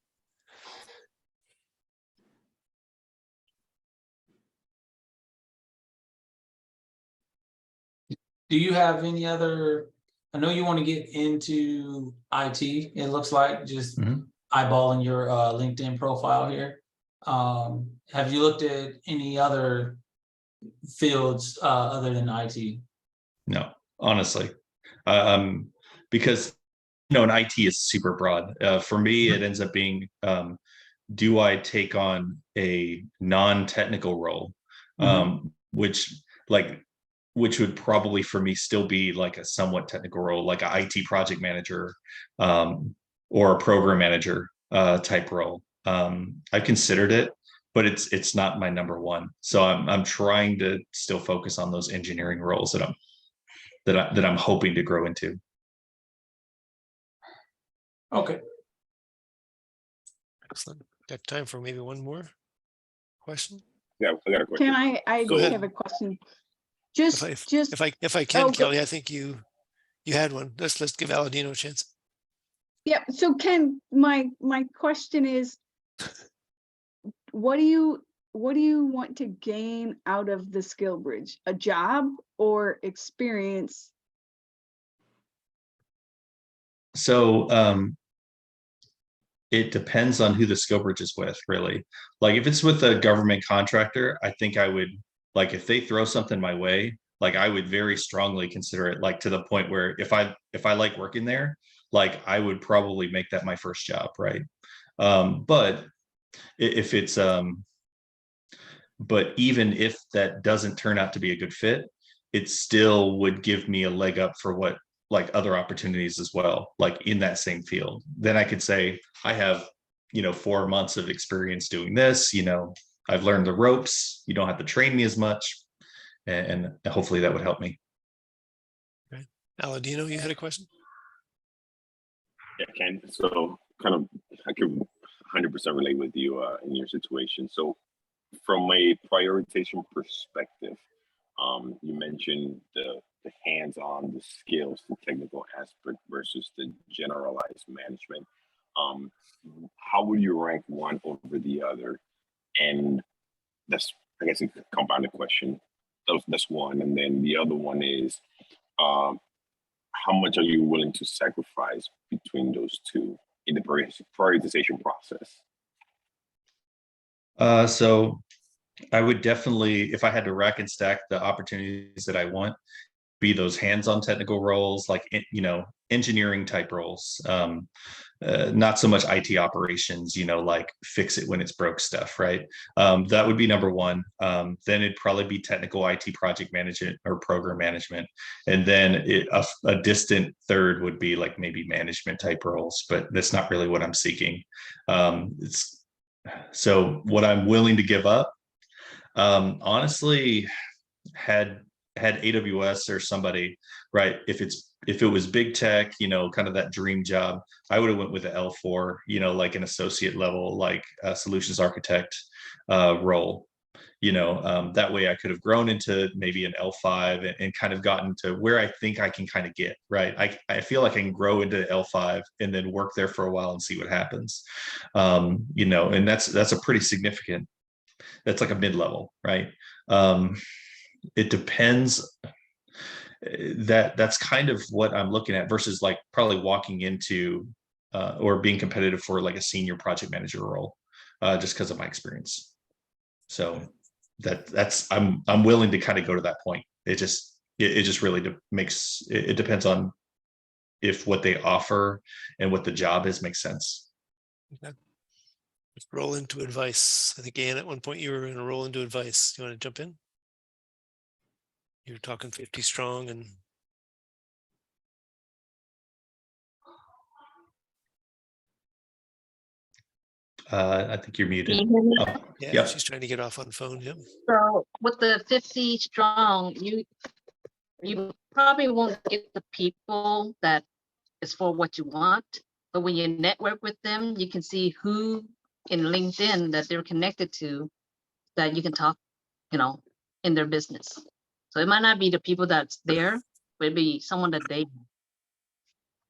Do you have any other, I know you want to get into IT, it looks like, just eyeballing your LinkedIn profile here. Have you looked at any other fields other than IT? No, honestly, because an IT is super broad. For me, it ends up being, do I take on a non-technical role, which would probably for me still be like a somewhat technical role, like an IT project manager, or a program manager type role. I've considered it, but it's not my number one. So I'm trying to still focus on those engineering roles that I'm hoping to grow into. Okay. Excellent. Got time for maybe one more question? Yeah, I got a question. Can I Go just ahead. have a question? If I can, Oh, Kelly, I think you had one. Let's give Aladino a chance. yeah, so Ken, my question is, what do you want to gain out of the skill bridge? A job or experience? So it depends on who the skill bridge is with, really. Like, if it's with a government contractor, I think I would, like, if they throw something my way, like, I would very strongly consider it, like, to the point where if I like working there, like, I would probably make that my first job, right? But if it's but even if that doesn't turn out to be a good fit, it still would give me a leg up for what, like, other opportunities as well, like in that same field. Then I could say I have 4 months of experience doing this, I've learned the ropes, you don't have to train me as much, and hopefully that would help me. Okay. Aladino, you had a question? Yeah, Ken. So kind of, I could 100% relate with you in your situation. So from a prioritization perspective, you mentioned the hands-on, the skills, the technical aspect versus the generalized management. How would you rank one over the other? And that's, I guess, a compounded question. That's one. And then the other one is, how much are you willing to sacrifice between those two in the prioritization process? So I would definitely, if I had to rack and stack the opportunities that I want, be those hands-on technical roles, like, you know, engineering type roles, not so much IT operations, you know, like fix it when it's broke stuff, right? That would be number one. Then it'd probably be technical IT project management or program management. And then a distant third would be like maybe management type roles, but that's not really what I'm seeking. So what I'm willing to give up, honestly, had AWS or somebody, right? If it was big tech, you know, kind of that dream job, I would have went with the L4, you know, like an associate level, like a solutions architect role. You know, that way I could have grown into maybe an L5 and kind of gotten to where I think I can kind of get, right? I feel like I can grow into L5 and then work there for a while and see what happens. You know, and that's a pretty significant, that's like a mid-level, right? It depends. That's kind of what I'm looking at versus like probably walking into or being competitive for like a senior project manager role, just because of my experience. So that's I'm willing to kind of go to that point. It just really makes it depends on if what they offer and what the job is makes sense. Okay. Let's roll into advice. I think Ann, at one point you were going to roll into advice. You want to jump in? You're talking 50 strong and I think you're muted. Can you hear me? Oh, yeah, yep. she's trying to get off on the phone. Yep. So with the 50 strong, you probably won't get the people that is for what you want, but when you network with them, you can see who in LinkedIn that they're connected to that you can talk, you know, in their business. So it might not be the people that's there, but it'd be someone that they.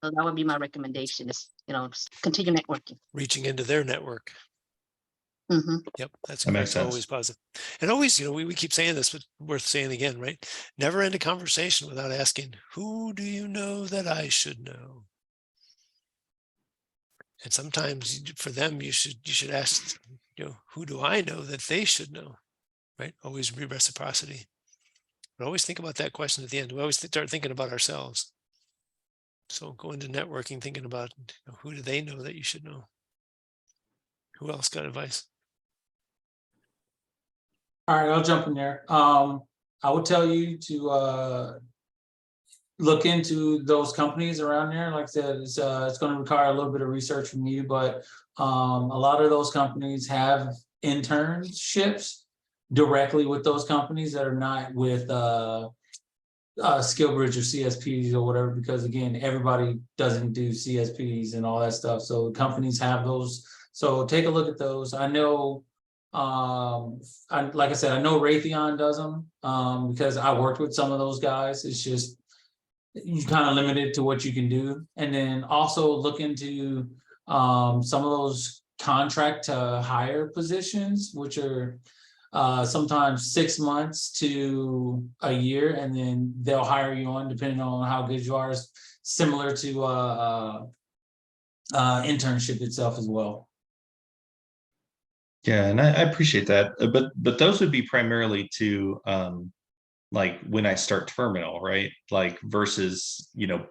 So that would be my recommendation is, you know, just continue networking. Reaching into their network. Mm-hmm. Yep, that's That makes sense. always positive. And always, you know, we keep saying this, but worth saying again, right? Never end a conversation without asking, who do you know that I should know? And sometimes for them, you should ask, you know, who do I know that they should know? Right? Always be reciprocity. But always think about that question at the end. We always start thinking about ourselves. So go into networking thinking about, you know, who do they know that you should know? Who else got advice? All right, I'll jump in there. I would tell you to look into those companies around there. Like I said, it's going to require a little bit of research from you, but a lot of those companies have internships directly with those companies that are not with SkillBridge or CSPs or whatever, because again, everybody doesn't do CSPs and all that stuff. So companies have those. So take a look at those. I know, like I said, I know Raytheon does them because I worked with some of those guys. It's just, you kind of limited to what you can do. And then also look into some of those contract to hire positions, which are sometimes 6 months to a year, and then they'll hire you on depending on how good you are, similar to internship itself as well. Yeah, and I appreciate that, but those would be primarily to like when I start terminal, right? Like versus, you know,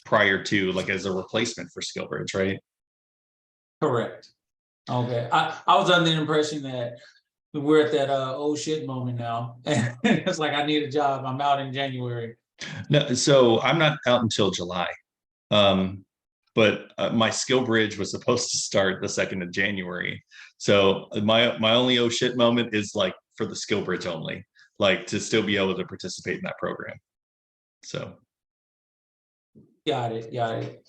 prior to, like as a replacement for SkillBridge, right? Correct. Okay, I was under the impression that we're at that oh shit moment now. It's like I need a job. I'm out in January. No, so I'm not out until July. But my SkillBridge was supposed to start the 2nd of January. So my only oh shit moment is like for the SkillBridge only, like to still be able to participate in that program. So. Got it.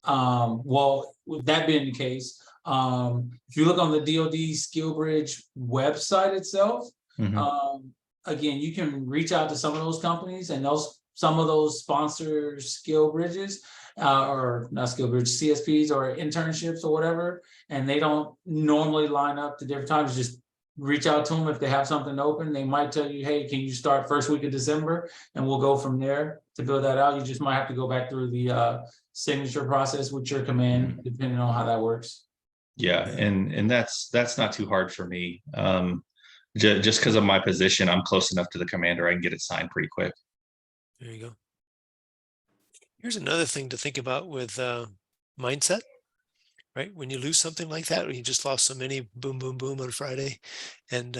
Well, with that being the case, if you look on the DoD Skill Bridge website itself, again, you can reach out to some of those companies, and some of those sponsor skill bridges, or not skill bridge, CSPs or internships or whatever, and they don't normally line up to different times. Just reach out to them if they have something open. They might tell you, hey, can you start first week of December, and we'll go from there to build that out. You just might have to go back through the signature process with your command, depending on how that works. Yeah, and that's not too hard for me. Just because of my position, I'm close enough to the commander, I can get it signed pretty quick. There you go. Here's another thing to think about with mindset, right? When you lose something like that, when you just lost so many, boom, boom, boom on Friday. And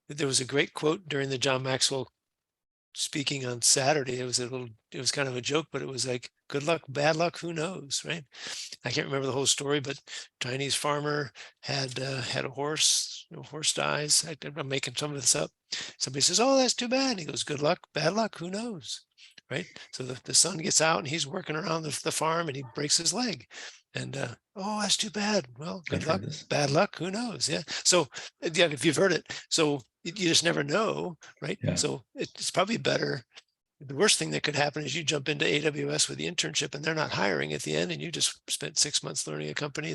there was a great quote during the John Maxwell speaking on Saturday. It was kind of a joke, but it was like, good luck, bad luck, who knows, right? I can't remember the whole story, but Chinese farmer had a horse. The horse dies. I'm making some of this up. Somebody says, "Oh, that's too bad." He goes, "Good luck, bad luck, who knows?" Right? So the son gets out and he's working around the farm and he breaks his leg. And oh, that's too bad. Well, good luck, bad luck, who knows? Yeah. So yeah, if you've heard it, so you just never know, right? Yeah. So it's probably better. The worst thing that could happen is you jump into AWS with the internship and they're not hiring at the end, and you just spent 6 months learning a company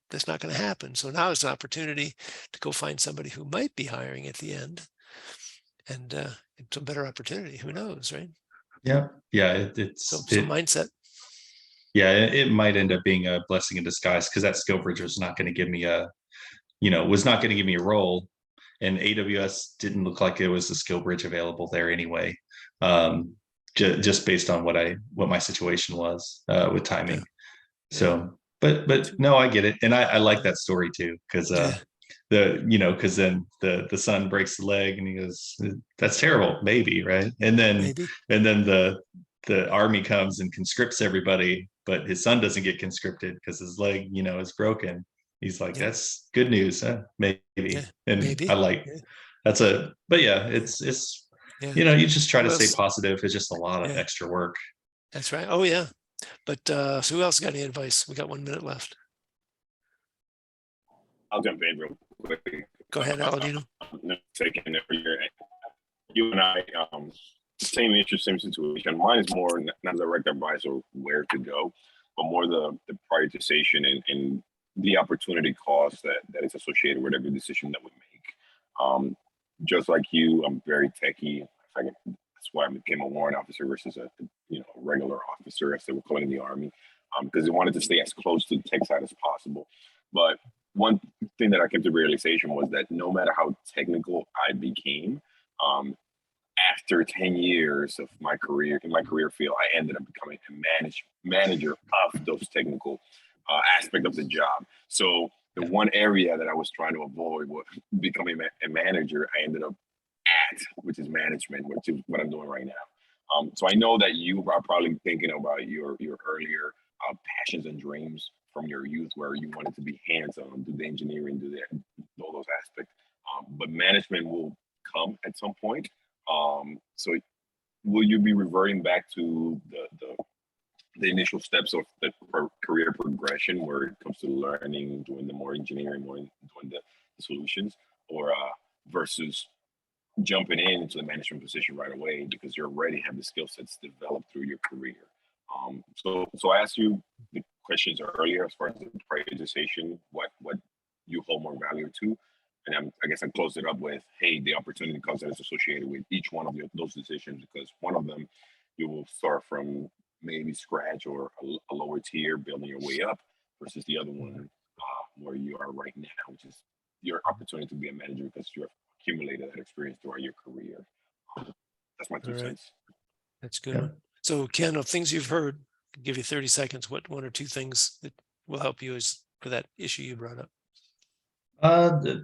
that's not going to happen. So now it's an opportunity to go find somebody who might be hiring at the end, and it's a better opportunity. Who knows, right? Yeah, So mindset. Yeah, it might end up being a blessing in disguise, because that skill bridge was not going to give me a role, and AWS didn't look like it was a skill bridge available there anyway. Just based on what my situation was with timing. Yeah. So, but no, I get it, and I like that story too, because because then the son breaks the leg and he goes, "That's terrible," maybe, right? And then the army comes and conscripts everybody, but his son doesn't get conscripted because his leg, is broken. He's like, "That's good news, huh? Maybe." And maybe. I like but yeah, it's you just try to stay positive. It's just a lot of extra work. That's right. Oh yeah. But so who else got any advice? We got 1 minute left. I'll jump in real quick. Go ahead, Aladino. Taking it for you and I, same issue, same situation. Mine is more not direct advice or where to go, but more the prioritization and the opportunity cost that is associated with every decision that we make. Just like you, I'm very techie. That's why I became a warrant officer versus a regular officer, as they were calling in the Army, because they wanted to stay as close to the tech side as possible. But one thing that I came to realization was that no matter how technical I became, after 10 years of my career in my career field, I ended up becoming a manager of those technical aspect of the job. So the one area that I was trying to avoid was becoming a manager. I ended up which is management, which is what I'm doing right now. So I know that you are probably thinking about your earlier passions and dreams from your youth, where you wanted to be hands-on, do the engineering, do all those aspects. But management will come at some point. So will you be reverting back to the initial steps of the career progression, where it comes to learning, doing the more engineering, doing the solutions, or versus jumping into the management position right away because you already have the skill sets developed through your career? So I asked you the questions earlier as far as the prioritization, what you hold more value to, and I guess I closed it up with, hey, the opportunity cost that is associated with each one of those decisions, because one of them you will start from maybe scratch or a lower tier, building your way up, versus the other one where you are right now, which is your opportunity to be a manager because you have accumulated that experience throughout your career. That's my 2 cents. That's good. Yeah. So Ken, of things you've heard, I'll give you 30 seconds. What 1 or 2 things that will help you for that issue you brought up?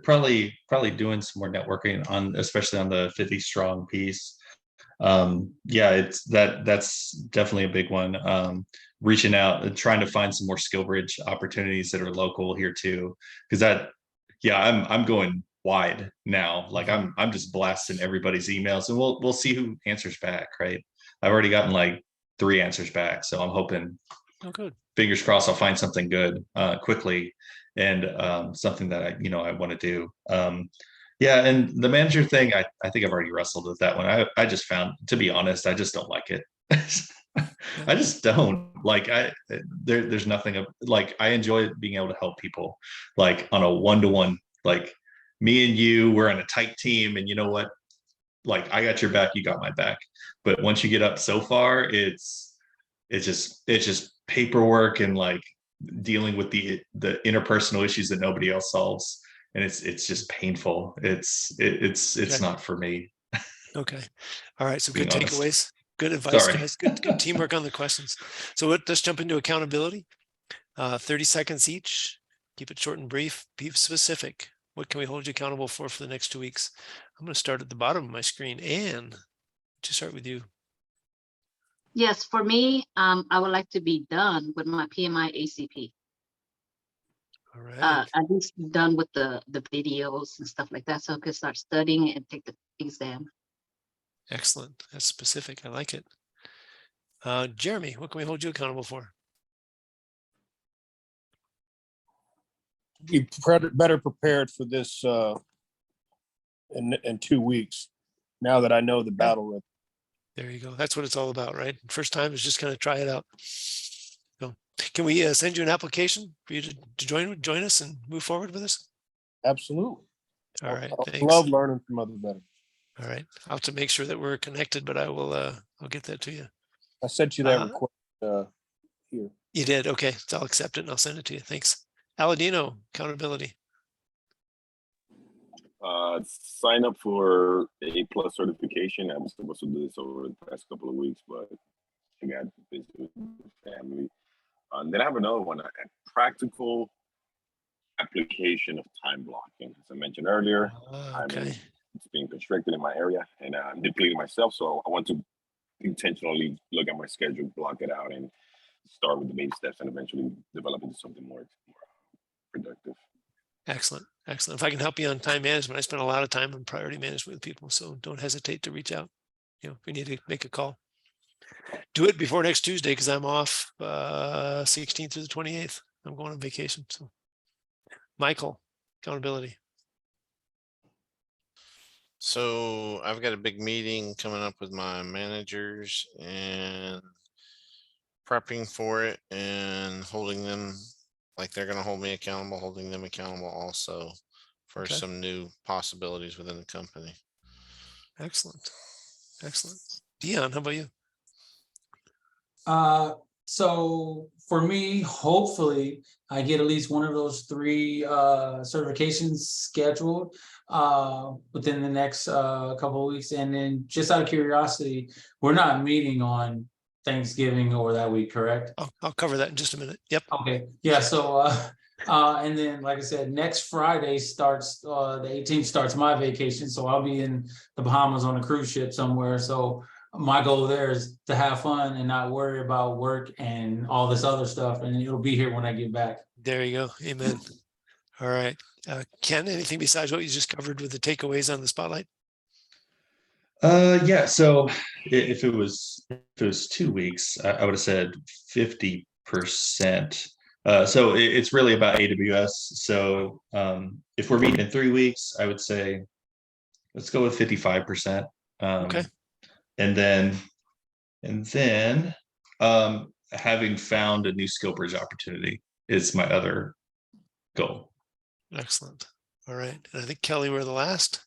Probably doing some more networking especially on the 50 strong piece. It's that's definitely a big one. Reaching out and trying to find some more skill bridge opportunities that are local here too, because I'm going wide now. Like I'm just blasting everybody's emails, and we'll see who answers back, right? I've already gotten like 3 answers back, so I'm hoping Oh, good. fingers crossed I'll find something good quickly, and something that I want to do. Yeah, and the manager thing, I think I've already wrestled with that one. I just found, to be honest, I just don't like it. I just don't like. There's nothing like, I enjoy being able to help people, like on a one-to-one, like me and you, we're on a tight team, and you know what, like I got your back, you got my back. But once you get up so far, it's just paperwork and like dealing with the interpersonal issues that nobody else solves, and it's just painful. It's Okay. not for me. Okay. All right. So good Being honest. takeaways. Good advice, Sorry. guys. Good teamwork on the questions. So let's jump into accountability. 30 seconds each. Keep it short and brief. Be specific. What can we hold you accountable for the next 2 weeks? I'm going to start at the bottom of my screen. Anne, to start with you. Yes, for me, I would like to be done with my PMI ACP. All right. At least done with the videos and stuff like that, so I could start studying and take the exam. Excellent. That's specific. I like it. Jeremy, what can we hold you accountable for? Be better prepared for this in 2 weeks. Now that I know the battle. There you go. That's what it's all about, right? First time is just kind of try it out. So can we send you an application for you to join us and move forward with us? Absolutely. All right. I Thanks. love learning from other veterans. All right. I'll have to make sure that we're connected, but I will, I'll get that to you. I sent you that request here. You did. Okay. So I'll accept it and I'll send it to you. Thanks. Aladino, accountability. Sign up for A+ certification. I was supposed to do this over the past couple of weeks, but I got busy with the family. And then I have another one, a practical application of time blocking. As I mentioned earlier, Okay. it's being constricted in my area, and I'm depleting myself. So I want to intentionally look at my schedule, block it out, and start with the baby steps, and eventually develop into something more productive. Excellent. Excellent. If I can help you on time management, I spend a lot of time on priority management with people. So don't hesitate to reach out. If we need to make a call. Do it before next Tuesday because I'm off 16th through the 28th. I'm going on vacation. So Michael, accountability. So I've got a big meeting coming up with my managers and prepping for it and holding them, like they're going to hold me accountable, holding them accountable also for Okay. some new possibilities within the company. Excellent. Excellent. Dion, how about you? So for me, hopefully I get at least one of those 3 certifications scheduled within the next couple of weeks. And then just out of curiosity, we're not meeting on Thanksgiving or that week, correct? I'll cover that in just a minute. Yep. Okay, yeah, so and then like I said, next Friday starts the 18th starts my vacation, so I'll be in the Bahamas on a cruise ship somewhere. So my goal there is to have fun and not worry about work and all this other stuff, and it'll be here when I get back. There you go. Amen. All right. Ken, anything besides what you just covered with the takeaways on the spotlight? Yeah. So if it was 2 weeks, I would have said 50%. So it's really about AWS. So if we're meeting in 3 weeks, I would say let's go with 55%. Okay. And then having found a new skill bridge opportunity is my other goal. Excellent. All right. And I think Kelly, we're the last.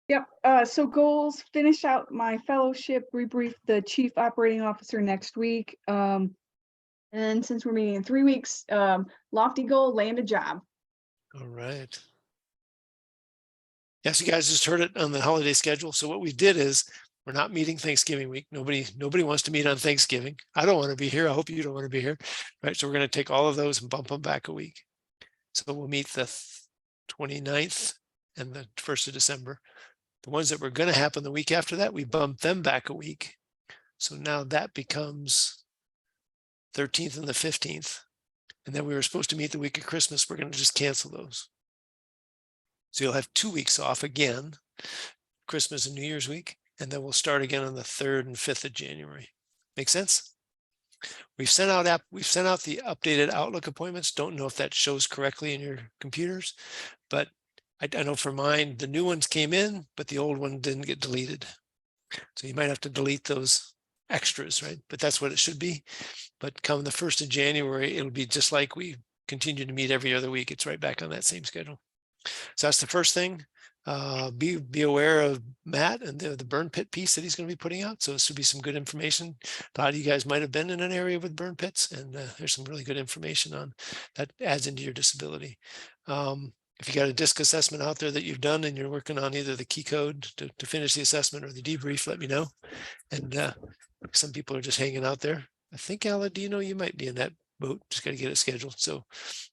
Yep. So goals, finish out my fellowship, rebrief the chief operating officer next week. And since we're meeting in 3 weeks, lofty goal, land a job. All right. Yes, you guys just heard it on the holiday schedule. So what we did is we're not meeting Thanksgiving week. Nobody wants to meet on Thanksgiving. I don't want to be here. I hope you don't want to be here. Right. So we're going to take all of those and bump them back a week. So we'll meet the 29th and the 1st of December. The ones that were going to happen the week after that, we bumped them back a week. So now that becomes 13th and the 15th. And then we were supposed to meet the week of Christmas. We're going to just cancel those. So you'll have 2 weeks off again, Christmas and New Year's week. And then we'll start again on the 3rd and 5th of January. Make sense? We've sent out the updated Outlook appointments. Don't know if that shows correctly in your computers, but I know for mine, the new ones came in, but the old one didn't get deleted. So you might have to delete those extras, right? But that's what it should be. But come the 1st of January, it'll be just like we continue to meet every other week. It's right back on that same schedule. So that's the first thing. Be aware of Matt and the burn pit piece that he's going to be putting out. So this should be some good information. A lot of you guys might have been in an area with burn pits, and there's some really good information on that adds into your disability. If you got a disc assessment out there that you've done and you're working on either the key code to finish the assessment or the debrief, let me know. And some people are just hanging out there. I think, Aladino, you might be in that boat. Just got to get it scheduled. So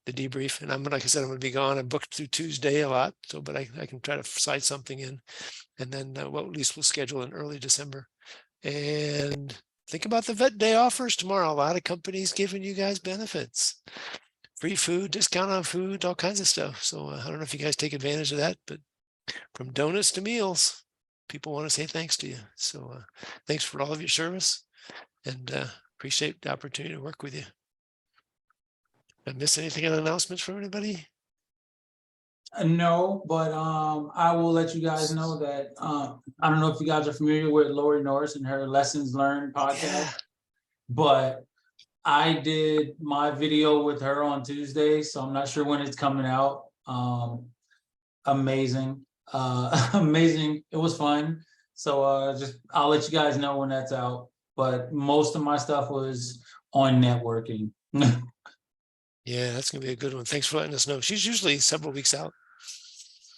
the debrief, and like I said, I'm going to be gone. I'm booked through Tuesday a lot. So, but I can try to slide something in, and then well, at least we'll schedule in early December. And think about the vet day offers tomorrow. A lot of companies giving you guys benefits, free food, discount on food, all kinds of stuff. So I don't know if you guys take advantage of that, but from donuts to meals, people want to say thanks to you. So thanks for all of your service, and appreciate the opportunity to work with you. Did I miss anything on announcements from anybody? No, but I will let you guys know that I don't know if you guys are familiar with Lori Norris and her Lessons Learned podcast, Yeah. but I did my video with her on Tuesday, so I'm not sure when it's coming out. Amazing, amazing. It was fun. So just I'll let you guys know when that's out. But most of my stuff was on networking. Yeah, that's gonna be a good one. Thanks for letting us know. She's usually several weeks out.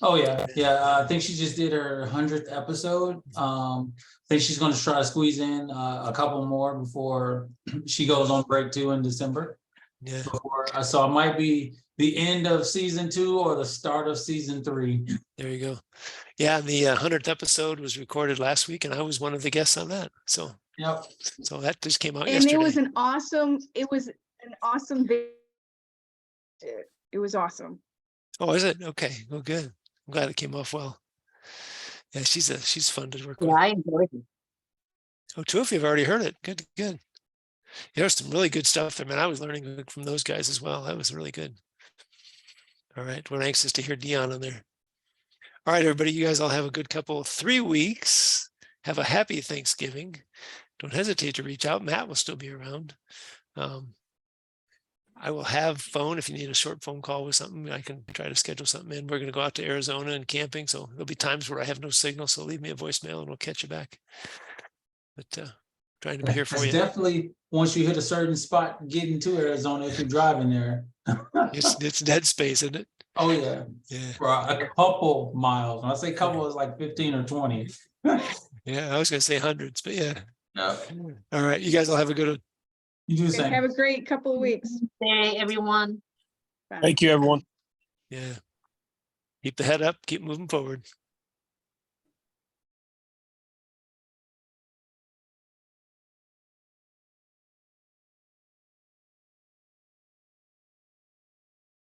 Oh yeah, yeah. I think she just did her 100th episode. I think she's going to try to squeeze in a couple more before she goes on break 2 in December. Yeah. So it might be the end of season 2 or the start of season 3. There you go. Yeah, and the 100th episode was recorded last week, and I was one of the guests on that. So Yep. so that just came out And yesterday. it was an awesome video. It was awesome. Oh, is it? Okay. Oh, good. I'm glad it came off well. Yeah, she's fun to work Yeah, with. I enjoyed it. Oh, 2 of you have already heard it. Good, good. There's some really good stuff there, man. I was learning from those guys as well. That was really good. All right. We're anxious to hear Dion on there. All right, everybody. You guys all have a good 3 weeks. Have a happy Thanksgiving. Don't hesitate to reach out. Matt will still be around. I will have phone if you need a short phone call with something. I can try to schedule something in. We're going to go out to Arizona and camping, so there'll be times where I have no signal. So leave me a voicemail and we'll catch you back. But trying to be here for It's you. definitely once you hit a certain spot, getting to Arizona if you're driving there. It's dead space, isn't it? Oh yeah, Yeah. for a couple miles. When I say couple, it's like 15 or 20. Yeah, I was going to say hundreds, but yeah. Yeah. All right, you guys all have a good one. You do the Okay, same. have a great couple of weeks. Hey, everyone. Bye. Thank you, everyone. Yeah. Keep the head up. Keep moving forward.